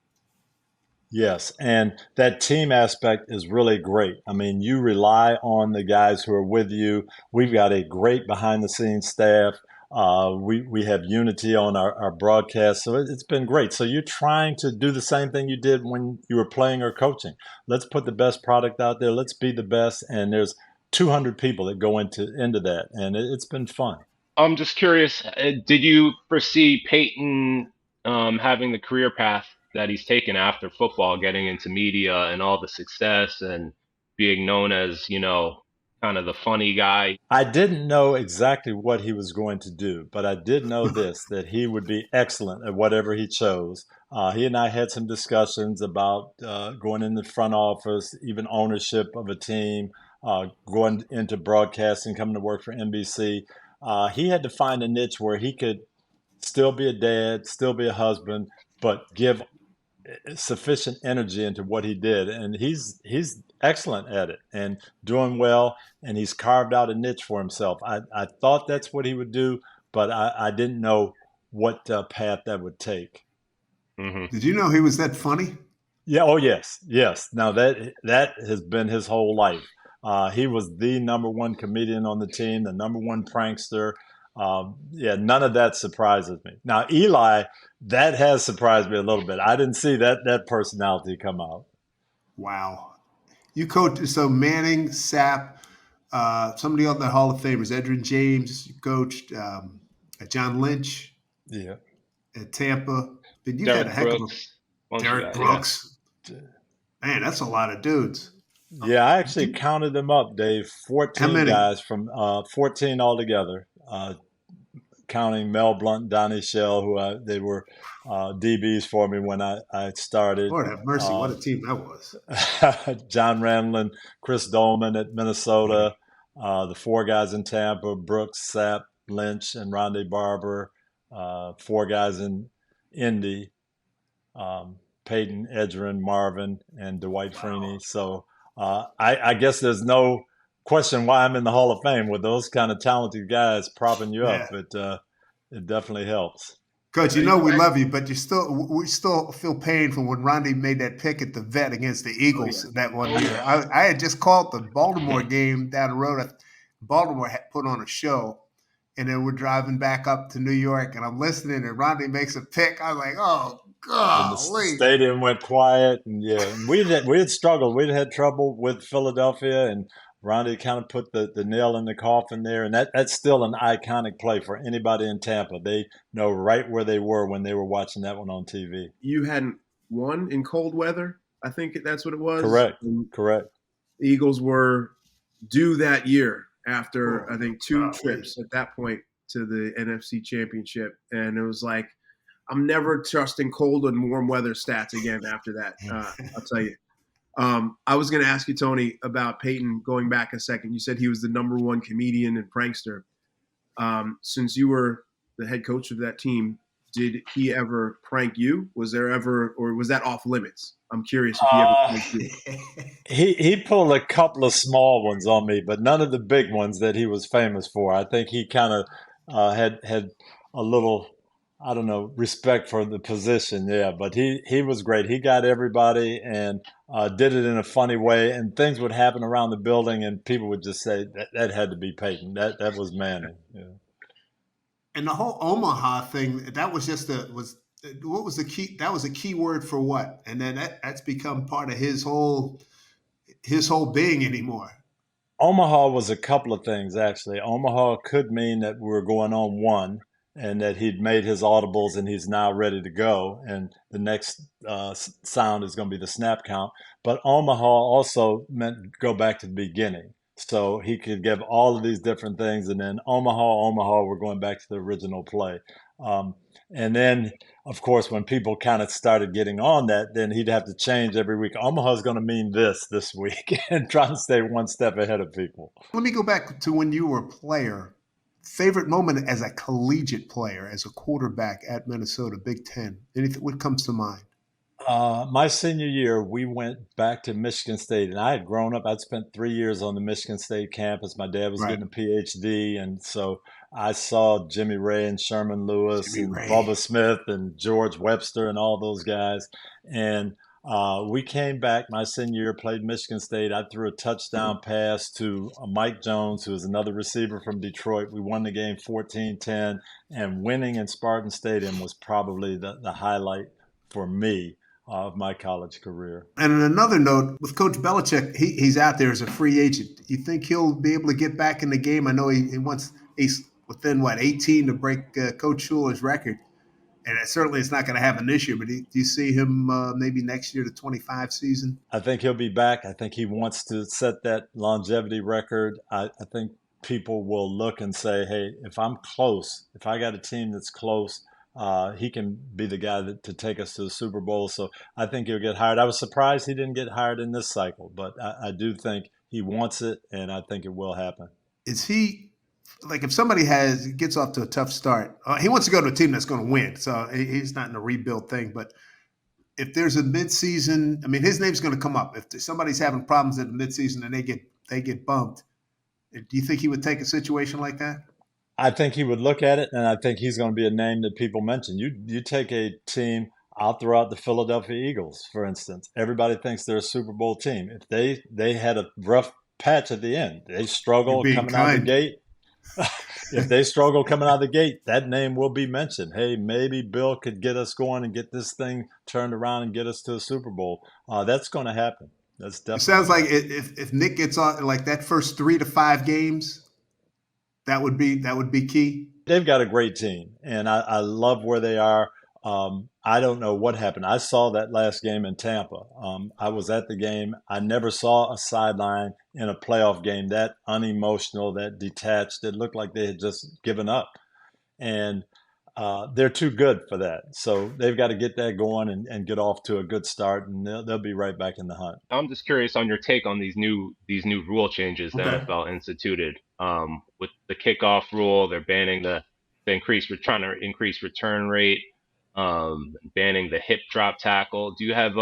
Yes, and that team aspect is really great. I mean, you rely on the guys who are with you. We've got a great behind the scenes staff. We have unity on our broadcast, so it's been great. So you're trying to do the same thing you did when you were playing or coaching. Let's put the best product out there. Let's be the best. And there's 200 people that go into that, and it's been fun. I'm just curious, did you foresee Peyton having the career path that he's taken after football, getting into media and all the success and being known as, kind of the funny guy? I didn't know exactly what he was going to do, but I did know this, that he would be excellent at whatever he chose. He and I had some discussions about going in the front office, even ownership of a team, going into broadcasting, coming to work for NBC. He had to find a niche where he could still be a dad, still be a husband, but give sufficient energy into what he did, and he's excellent at it and doing well, and he's carved out a niche for himself. I thought that's what he would do, but I didn't know what path that would take. Hmm. Did you know he was that funny? Yeah. Oh, yes. Now that has been his whole life. He was the number one comedian on the team, the number one prankster. Yeah, none of that surprises me. Now, Eli, that has surprised me a little bit. I didn't see that personality come out. Wow. You coached so Manning, Sapp, some of the other Hall of Famers, Edrin James, you coached John Lynch Yeah. at Tampa. But you've had a Derek heck of a Brooks, bunch of Derek guys, yeah. Brooks. Man, that's a lot of dudes. Yeah, I actually counted them up, Dave. How 14 many? guys from 14 altogether, counting Mel Blunt, Donnie Shell, they were DBs for me when I started. Lord have mercy, what a team that was. John Ramlin, Chris Dolman at Minnesota, the four guys in Tampa, Brooks, Sapp, Lynch, and Rondé Barber, four guys in Indy, Peyton, Edgerrin, Marvin, and Dwight Freeney. So I guess there's no question why I'm in the Hall of Fame with those kind of talented guys propping you up. It definitely helps. Coach, we love you, but we still feel pain from when Rondé made that pick at the vet against the Eagles that one year. I had just called the Baltimore game down the road. Baltimore had put on a show, and then we're driving back up to New York, and I'm listening, and Rondé makes a pick. I was like, oh, And the golly. stadium went quiet, and we had struggled. We'd had trouble with Philadelphia, and Rondé kind of put the nail in the coffin there, and that's still an iconic play for anybody in Tampa. They know right where they were when they were watching that one on TV. You hadn't won in cold weather. I think that's what it was. Correct. And Correct. the Eagles were due that year after, I think, two trips at that point to the NFC Championship. And it was like, I'm never trusting cold and warm weather stats again after that. I'll tell you. I was going to ask you, Tony, about Peyton going back a second. You said he was the number one comedian and prankster. Since you were the head coach of that team, did he ever prank you? Was there ever, or was that off limits? I'm curious if he ever pranked you. He pulled a couple of small ones on me, but none of the big ones that he was famous for. I think he kind of had a little I don't know, respect for the position. Yeah, but he was great. He got everybody and did it in a funny way, and things would happen around the building, and people would just say that had to be Peyton. That was Manning. Yeah. And the whole Omaha thing, that was just what was the key? That was a key word for what? And then that's become part of his whole being anymore. Omaha was a couple of things, actually. Omaha could mean that we were going on one and that he'd made his audibles and he's now ready to go. And the next sound is going to be the snap count. But Omaha also meant go back to the beginning. So he could give all of these different things. And then Omaha, we're going back to the original play. Um, and then, of course, when people kind of started getting on that, then he'd have to change every week. Omaha's going to mean this week and try to stay one step ahead of people. Let me go back to when you were a player. Favorite moment as a collegiate player, as a quarterback at Minnesota, Big Ten. Anything? What comes to mind? My senior year, we went back to Michigan State, and I had grown up. I'd spent 3 years on the Michigan State campus. My dad was Right, getting a PhD, and so I saw Jimmy Ray and Sherman Lewis Jimmy and Ray. Bubba Smith and George Webster and all those guys. And we came back my senior year, played Michigan State. I threw a touchdown pass to Mike Jones, who was another receiver from Detroit. We won the game 14-10, and winning in Spartan Stadium was probably the highlight for me of my college career. And on another note, with Coach Belichick, he's out there as a free agent. You think he'll be able to get back in the game? I know he's within what 18 to break Coach Schuler's record, and it certainly it's not going to happen this year. But do you see him maybe next year, the 25 season? I think he'll be back. I think he wants to set that longevity record. I think people will look and say, hey, if I'm close, if I got a team that's close, he can be the guy to take us to the Super Bowl. So I think he'll get hired. I was surprised he didn't get hired in this cycle, but I do think he wants it, and I think it will happen. Is he like if somebody gets off to a tough start? He wants to go to a team that's going to win, so he's not in a rebuild thing. But if there's a midseason, I mean, his name's going to come up. If somebody's having problems at the midseason and they get bumped, do you think he would take a situation like that? I think he would look at it, and I think he's going to be a name that people mention. You take a team. I'll throw out the Philadelphia Eagles, for instance. Everybody thinks they're a Super Bowl team. If they had a rough patch at the end, they You're struggle being coming out of the kind. gate. If they struggle coming out of the gate, that name will be mentioned. Hey, maybe Bill could get us going and get this thing turned around and get us to a Super Bowl. That's going to happen. That's It definitely sounds going to like happen. if Nick gets on like that first 3 to 5 games, that would be key. They've got a great team, and I love where they are. I don't know what happened. I saw that last game in Tampa. I was at the game. I never saw a sideline in a playoff game that unemotional, that detached. It looked like they had just given up. And they're too good for that. So they've got to get that going and get off to a good start, and they'll be right back in the hunt. I'm just curious on your take on these new rule changes the Okay. NFL instituted. With the kickoff rule, they're banning trying to increase return rate, banning the hip drop tackle. Do you have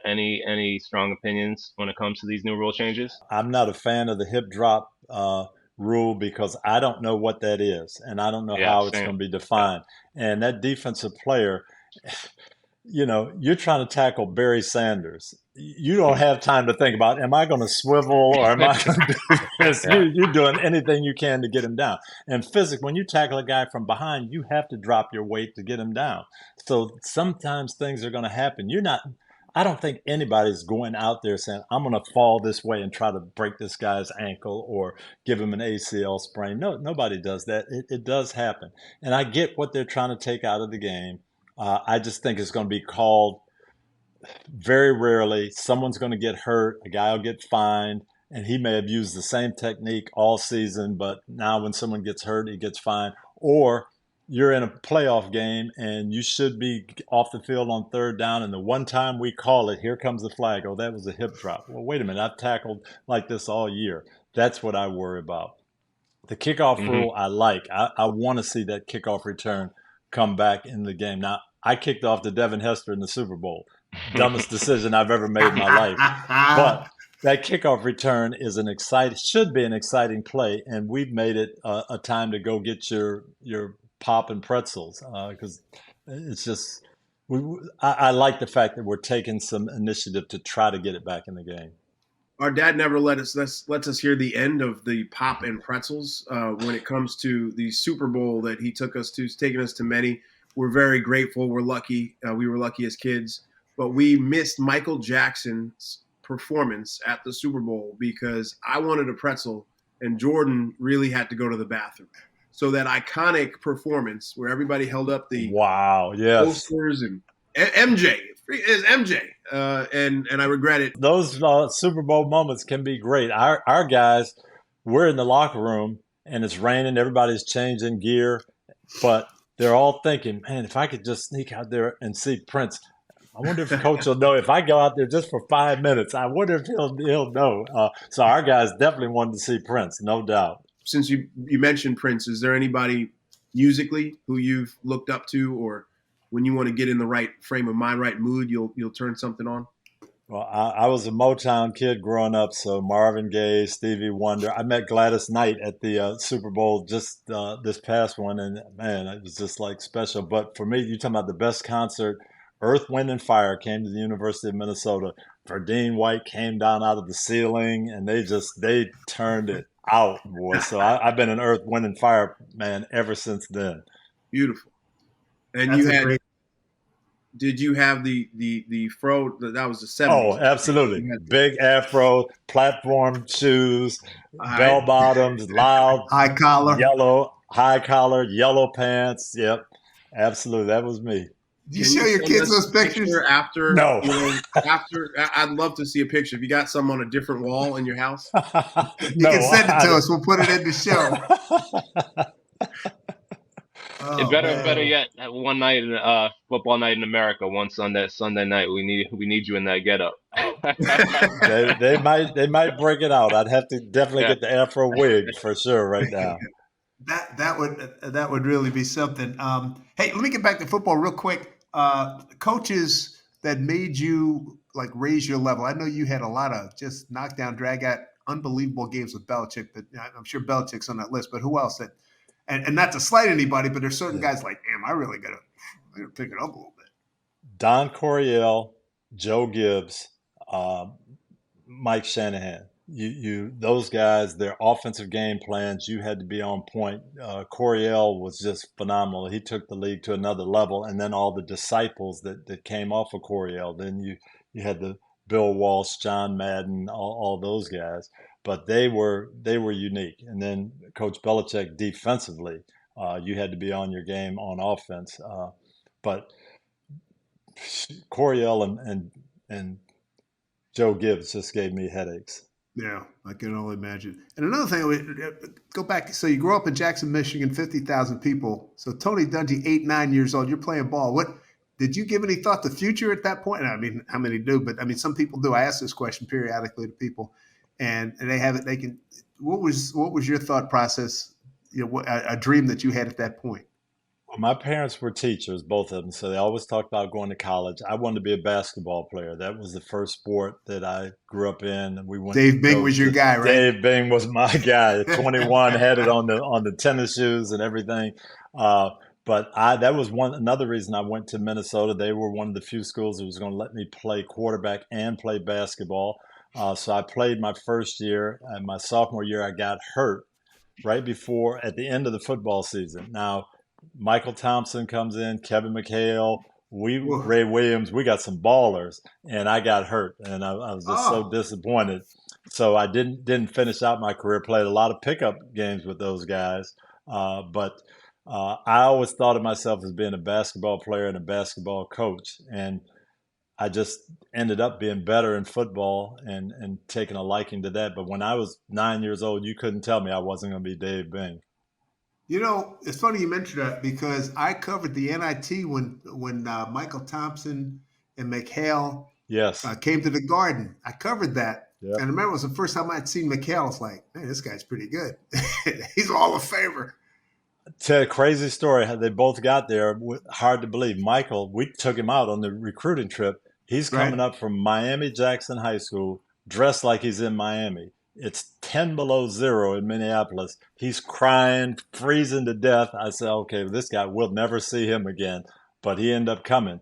any strong opinions when it comes to these new rule changes? I'm not a fan of the hip drop rule because I don't know what that is, and I don't know Yeah, how it's same. going to be Yeah. defined. And that defensive player, you're trying to tackle Barry Sanders. You don't have time to think about, am I going to swivel or am I going to do this? Yeah. You're doing anything you can to get him down. And physically, when you tackle a guy from behind, you have to drop your weight to get him down. So sometimes things are going to happen. I don't think anybody's going out there saying, I'm going to fall this way and try to break this guy's ankle or give him an ACL sprain. No, nobody does that. It does happen. And I get what they're trying to take out of the game. I just think it's going to be called very rarely. Someone's going to get hurt, a guy will get fined, and he may have used the same technique all season, but now when someone gets hurt, he gets fined. Or you're in a playoff game and you should be off the field on third down, and the one time we call it, here comes the flag. Oh, that was a hip drop. Well, wait a minute, I've tackled like this all year. That's what I worry about. The kickoff Hmm. rule I like. I want to see that kickoff return come back in the game. Now, I kicked off to Devin Hester in the Super Bowl. Dumbest decision I've ever made in my life. But that kickoff return should be an exciting play, and we've made it a time to go get your pop and pretzels because it's just I like the fact that we're taking some initiative to try to get it back in the game. Our dad never lets us hear the end of the pop and pretzels when it comes to the Super Bowl that he took us to. He's taken us to many. We're very grateful. We're lucky. We were lucky as kids, but we missed Michael Jackson's performance at the Super Bowl because I wanted a pretzel and Jordan really had to go to the bathroom. So that iconic performance where everybody held up the posters and MJ is MJ, and I regret it. Those Super Bowl moments can be great. Our guys, we're in the locker room and it's raining. Everybody's changing gear, but they're all thinking, man, if I could just sneak out there and see Prince. I wonder if Coach will know if I go out there just for 5 minutes. I wonder if he'll know. So our guys definitely wanted to see Prince, no doubt. Since you mentioned Prince, is there anybody musically who you've looked up to, or when you want to get in the right frame of mind, right mood, you'll turn something on? Well, I was a Motown kid growing up, so Marvin Gaye, Stevie Wonder. I met Gladys Knight at the Super Bowl just this past one, and man, it was just like special. But for me, you're talking about the best concert. Earth, Wind, and Fire came to the University of Minnesota. Verdine White came down out of the ceiling, and they turned it out, boy. So I've been an Earth, Wind, and Fire man ever since then. Beautiful. And That's you had great. Did you have the fro? That was the 70s. Oh, absolutely. Big afro, platform shoes, bell bottoms, loud, high collar, yellow pants. Yep, absolutely. That was me. Do you show your kids those pictures? After, no. After, I'd love to see a picture. If you got some on a different wall in your house, you can send it to us. We'll put it in the show. Oh, better yet, one night, football night in America, one Sunday night, we need you in that getup. they might break it out. I'd have to definitely get the Afro wig for sure right now. That would really be something. Hey, let me get back to football real quick. Coaches that made you like raise your level. I know you had a lot of just knockdown, drag out, unbelievable games with Belichick, but I'm sure Belichick's on that list. But who else that? And not to slight anybody, but there's certain guys like, damn, I really gotta pick it up a little bit. Don Coryell, Joe Gibbs, Mike Shanahan. You those guys, their offensive game plans, you had to be on point. Coryell was just phenomenal. He took the league to another level, and then all the disciples that came off of Coryell. Then you had the Bill Walsh, John Madden, all those guys. But they were unique. And then Coach Belichick defensively, you had to be on your game on offense. But Coryell and Joe Gibbs just gave me headaches. Yeah, I can only imagine. And another thing, go back. So you grew up in Jackson, Michigan, 50,000 people. So Tony Dungy, 8-9 years old, you're playing ball. What did you give any thought to the future at that point? I mean, how many do? But I mean, some people do. I ask this question periodically to people, and they have it. They can. What was your thought process? You know, a dream that you had at that point. Well, my parents were teachers, both of them, so they always talked about going to college. I wanted to be a basketball player. That was the first sport that I grew up in. We went. Dave Bing was your guy, right? Dave Bing was my guy. 21, had it on the tennis shoes and everything. But that was another reason I went to Minnesota. They were one of the few schools that was going to let me play quarterback and play basketball. So I played my first year. And my sophomore year, I got hurt right before at the end of the football season. Now, Michael Thompson comes in, Kevin McHale, Ray Williams. We got some ballers, and I got hurt, and I was just so disappointed. So I didn't finish out my career. Played a lot of pickup games with those guys, but I always thought of myself as being a basketball player and a basketball coach, and I just ended up being better in football and taking a liking to that. But when I was 9 years old, you couldn't tell me I wasn't going to be Dave Bing. You know, it's funny you mentioned that because I covered the NIT when Michael Thompson and McHale came to the Garden. I covered that. Yep. And I remember it was the first time I'd seen McHale. I was like, man, this guy's pretty good. He's all a favor. Tell a crazy story how they both got there. Hard to believe. Michael, we took him out on the recruiting trip. He's coming up from Miami Jackson High School, dressed like he's in Miami. It's 10 below zero in Minneapolis. He's crying, freezing to death. I said, okay, this guy, we'll never see him again. But he ended up coming.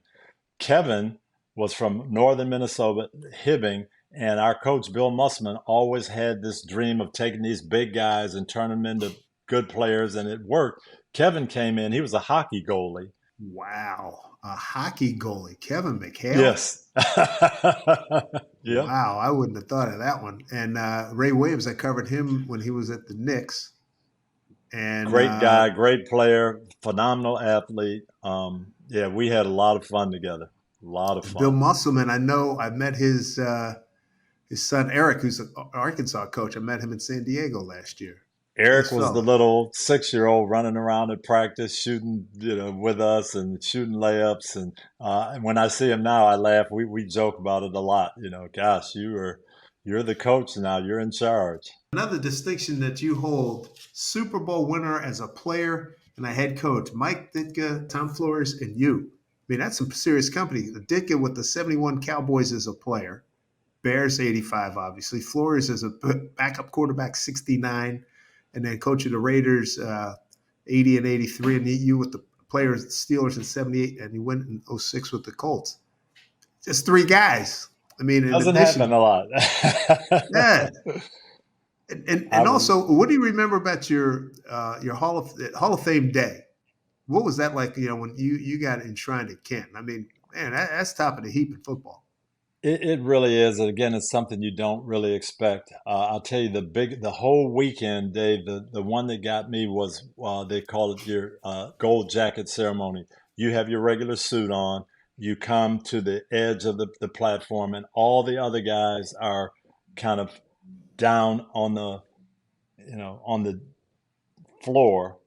Kevin was from northern Minnesota, Hibbing, and our coach, Bill Musselman, always had this dream of taking these big guys and turning them into good players, and it worked. Kevin came in, he was a hockey goalie. Wow. A hockey goalie, Kevin McHale? Yes. Yep. Wow, I wouldn't have thought of that one. And Ray Williams, I covered him when he was at the Knicks. And Great guy, great player, phenomenal athlete. Yeah, we had a lot of fun together. A lot of Bill fun. Musselman, I know I met his son Eric, who's an Arkansas coach. I met him in San Diego last year. Eric Nice was the fella. little 6-year-old running around at practice, shooting, with us and shooting layups. And when I see him now, I laugh. We joke about it a lot. Gosh, you're the coach now. You're in charge. Another distinction that you hold: Super Bowl winner as a player and a head coach. Mike Ditka, Tom Flores, and you. I mean, that's some serious company. Ditka with the 71 Cowboys as a player. Bears 85, obviously. Flores as a backup quarterback 69, and then coach of the Raiders 80 and 83, and you with the players Steelers in 78, and you went in 06 with the Colts. Just three guys. I mean, in Doesn't addition, happen a lot. yeah. And also, what do you remember about your Hall of Fame day? What was that like? When you got enshrined at Canton. I mean, man, that's top of the heap in football. It really is. And again, it's something you don't really expect. I'll tell you the whole weekend, Dave, the one that got me was, they call it your gold jacket ceremony. You have your regular suit on, you come to the edge of the platform, and all the other guys are kind of down on the floor,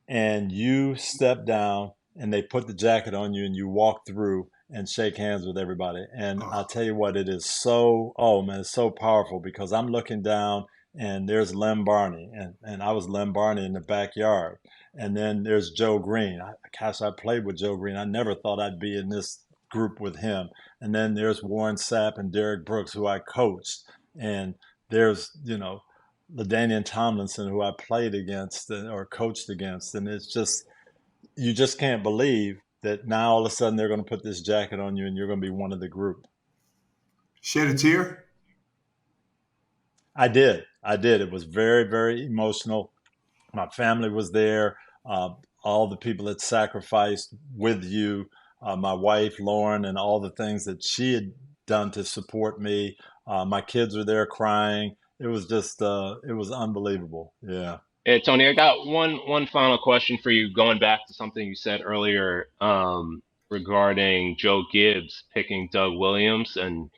and you step down and they put the jacket on you and you walk through and shake hands with everybody. And I'll tell you what, it is so, oh man, it's so powerful, because I'm looking down and there's Lem Barney, and I was Lem Barney in the backyard. And then there's Joe Green. I played with Joe Green. I never thought I'd be in this group with him. And then there's Warren Sapp and Derek Brooks, who I coached. And there's, LaDainian Tomlinson, who I played against or coached against. And it's just, you just can't believe that now all of a sudden they're going to put this jacket on you and you're going to be one of the group. Shed a tear? I did. It was very, very emotional. My family was there. All the people that sacrificed with you, my wife, Lauren, and all the things that she had done to support me. My kids were there crying. It was just, it was unbelievable. Yeah. Hey, Tony, I got one final question for you, going back to something you said earlier, regarding Joe Gibbs picking Doug Williams and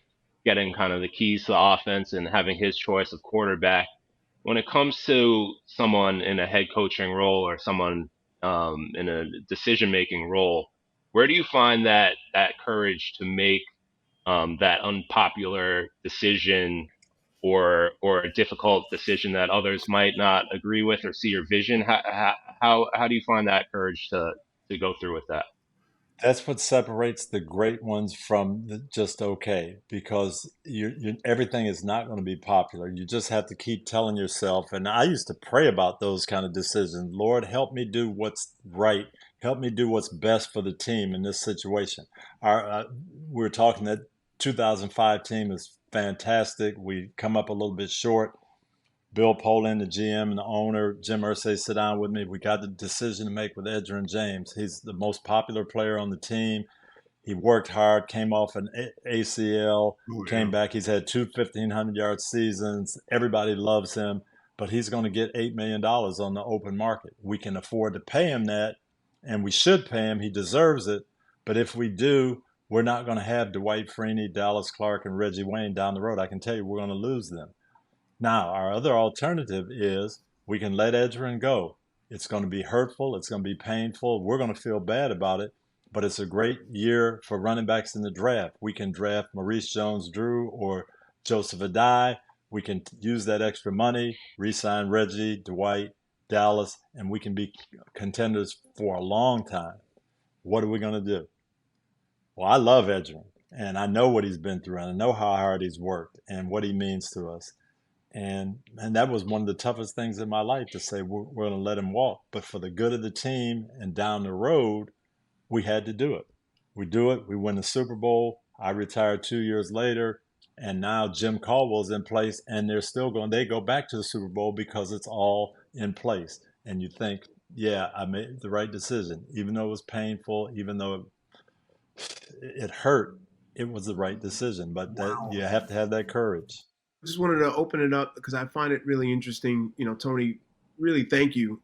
getting kind of the keys to the offense and having his choice of quarterback. When it comes to someone in a head coaching role or someone in a decision-making role, where do you find that courage to make that unpopular decision or a difficult decision that others might not agree with or see your vision? How do you find that courage to go through with that? That's what separates the great ones from the just okay, because everything is not going to be popular. You just have to keep telling yourself. And I used to pray about those kind of decisions. Lord, help me do what's right. Help me do what's best for the team in this situation. We were talking that 2005 team is fantastic. We come up a little bit short. Bill Polin, the GM and the owner, Jim Irsay, sit down with me. We got the decision to make with Edgerrin James. He's the most popular player on the team. He worked hard, came off an ACL, came back. He's had two 1,500-yard seasons. Everybody loves him, but he's going to get $8 million on the open market. We can afford to pay him that, and we should pay him. He deserves it. But if we do, we're not going to have Dwight Freeney, Dallas Clark, and Reggie Wayne down the road. I can tell you we're going to lose them. Now, our other alternative is we can let Edgerrin go. It's going to be hurtful. It's going to be painful. We're going to feel bad about it, but it's a great year for running backs in the draft. We can draft Maurice Jones-Drew or Joseph Adai. We can use that extra money, re-sign Reggie, Dwight, Dallas, and we can be contenders for a long time. What are we going to do? Well, I love Edgerrin, and I know what he's been through, and I know how hard he's worked and what he means to us. And that was one of the toughest things in my life, to say we're going to let him walk. But for the good of the team and down the road, we had to do it. We do it. We win the Super Bowl. I retired 2 years later, and now Jim Caldwell's in place, and they're still going. They go back to the Super Bowl because it's all in place. And you think, yeah, I made the right decision, even though it was painful, even though it hurt. It was the right decision, but that Wow. you have to have that courage. I just wanted to open it up because I find it really interesting. Tony, really thank you.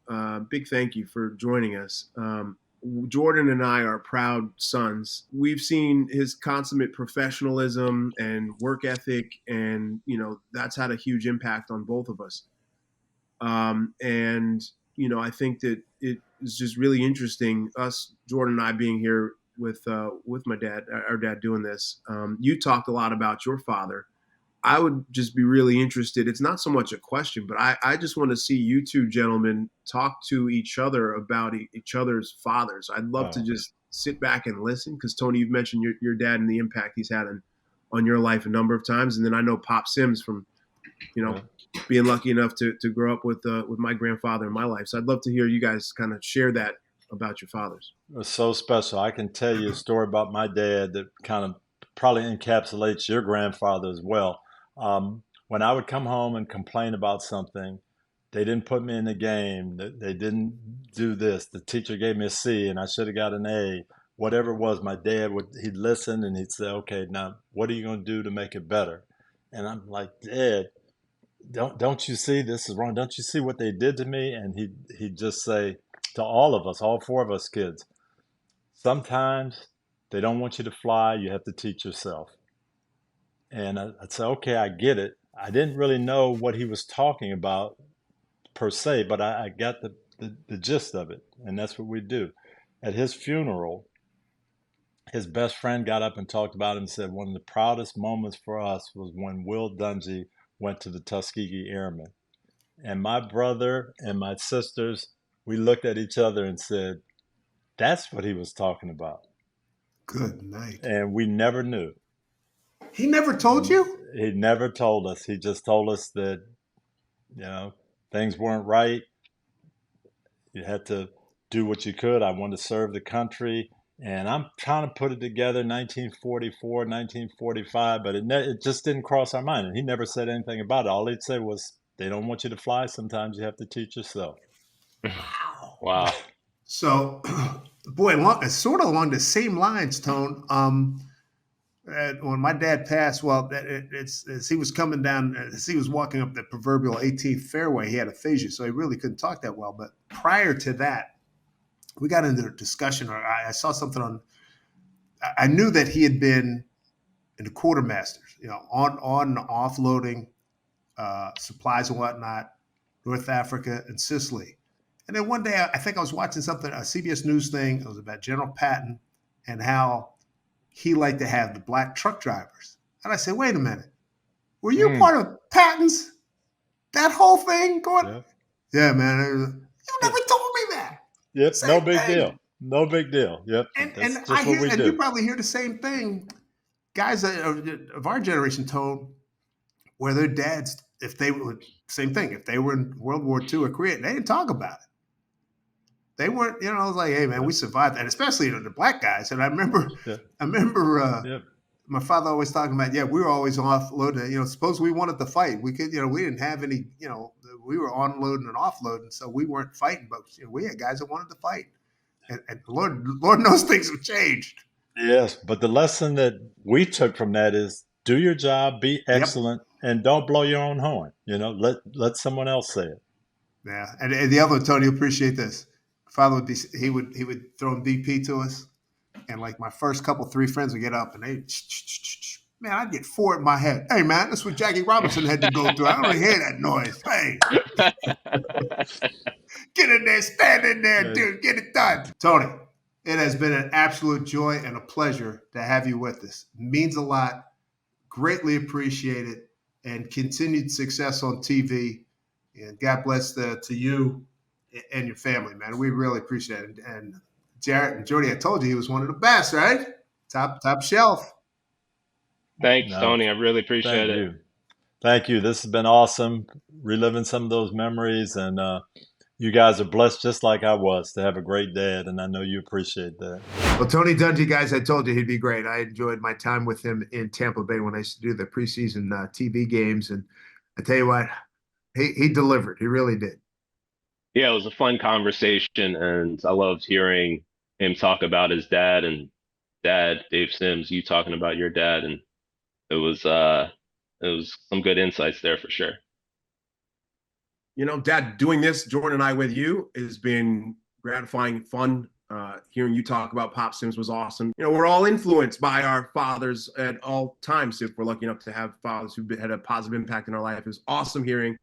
Big thank you for joining us. Jordan and I are proud sons. We've seen his consummate professionalism and work ethic, and that's had a huge impact on both of us. And I think that it is just really interesting, us, Jordan and I, being here with my dad, our dad, doing this. You talked a lot about your father. I would just be really interested. It's not so much a question, but I just want to see you two gentlemen talk to each other about each other's fathers. I'd love to just sit back and listen, because Tony, you've mentioned your dad and the impact he's had on your life a number of times. And then I know Pop Sims from, being lucky enough to grow up with my grandfather in my life. So I'd love to hear you guys kind of share that about your fathers. It was so special. I can tell you a story about my dad that kind of probably encapsulates your grandfather as well. When I would come home and complain about something, they didn't put me in the game, they didn't do this, the teacher gave me a C and I should have got an A, whatever it was, my dad he'd listen and he'd say, okay, now what are you going to do to make it better? And I'm like, Dad, don't you see this is wrong? Don't you see what they did to me? And he'd just say to all of us, all four of us kids, sometimes they don't want you to fly, you have to teach yourself. And I'd say, okay, I get it. I didn't really know what he was talking about per se, but I got the gist of it. And that's what we do. At his funeral, his best friend got up and talked about him and said one of the proudest moments for us was when Will Dungy went to the Tuskegee Airmen. And my brother and my sisters, we looked at each other and said, that's what he was talking about. Good night. And we never knew. He never told you? He never told us. He just told us that, things weren't right. You had to do what you could. I wanted to serve the country. And I'm trying to put it together, 1944, 1945, but it just didn't cross our mind. And he never said anything about it. All he'd say was, they don't want you to fly. Sometimes you have to teach yourself. Wow. So, boy, sort of along the same lines, Tone. When my dad passed, as he was coming down, as he was walking up the proverbial 18th fairway, he had aphasia, so he really couldn't talk that well. But prior to that, we got into a discussion, or I saw something I knew that he had been in the quartermasters, on and offloading supplies and whatnot, North Africa and Sicily. And then one day, I think I was watching something, a CBS News thing. It was about General Patton and how he liked to have the black truck drivers. And I said, wait a minute. Were you part of Patton's, that whole thing going? Yeah, man. You never told me that. Yep. No big deal. No big deal. Yep. And I hear, and you probably hear the same thing. Guys of our generation told where their dads, if they were, same thing, if they were in World War II or Korea, they didn't talk about it. They weren't, I was like, hey, man, we survived that, especially the black guys. And I remember my father always talking about, we were always offloading. Suppose we wanted to fight. We could, we didn't have any, we were onloading and offloading, so we weren't fighting. But we had guys that wanted to fight. And Lord knows things have changed. Yes, but the lesson that we took from that is do your job, be excellent, and don't blow your own horn. Let someone else say it. Yeah, and the other, Tony, appreciate this. Father would would throw a BP to us, and like my first three friends would get up and they, man, I'd get four in my head. Hey, man, that's what Jackie Robinson had to go through. I don't want to hear that noise. Hey, get in there, stand in there, dude, get it done. Tony, it has been an absolute joy and a pleasure to have you with us. It means a lot. Greatly appreciate it, and continued success on TV. And God bless to you and your family, man. We really appreciate it. And Jarrett and Jody, I told you he was one of the best, right? Top shelf. Thanks, Tony. I really appreciate it. Thank you. This has been awesome, reliving some of those memories. And you guys are blessed just like I was to have a great dad. And I know you appreciate that. Well, Tony Dungy, guys, I told you he'd be great. I enjoyed my time with him in Tampa Bay when I used to do the preseason TV games. And I tell you what, he delivered. He really did. Yeah, it was a fun conversation, and I loved hearing him talk about his dad and dad, Dave Sims, you talking about your dad, and it was some good insights there for sure. Dad, doing this, Jordan and I with you, has been gratifying, fun. Hearing you talk about Pop Sims was awesome. We're all influenced by our fathers at all times. If we're lucky enough to have fathers who had a positive impact in our life, it was awesome hearing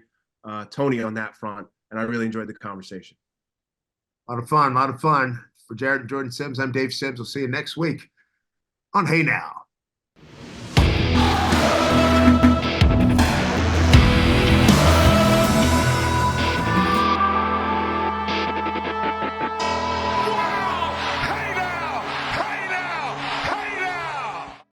Tony on that front, and I really enjoyed the conversation. A lot of fun, a lot of fun. For Jared and Jordan Sims, I'm Dave Sims. We'll see you next week on Hey Now.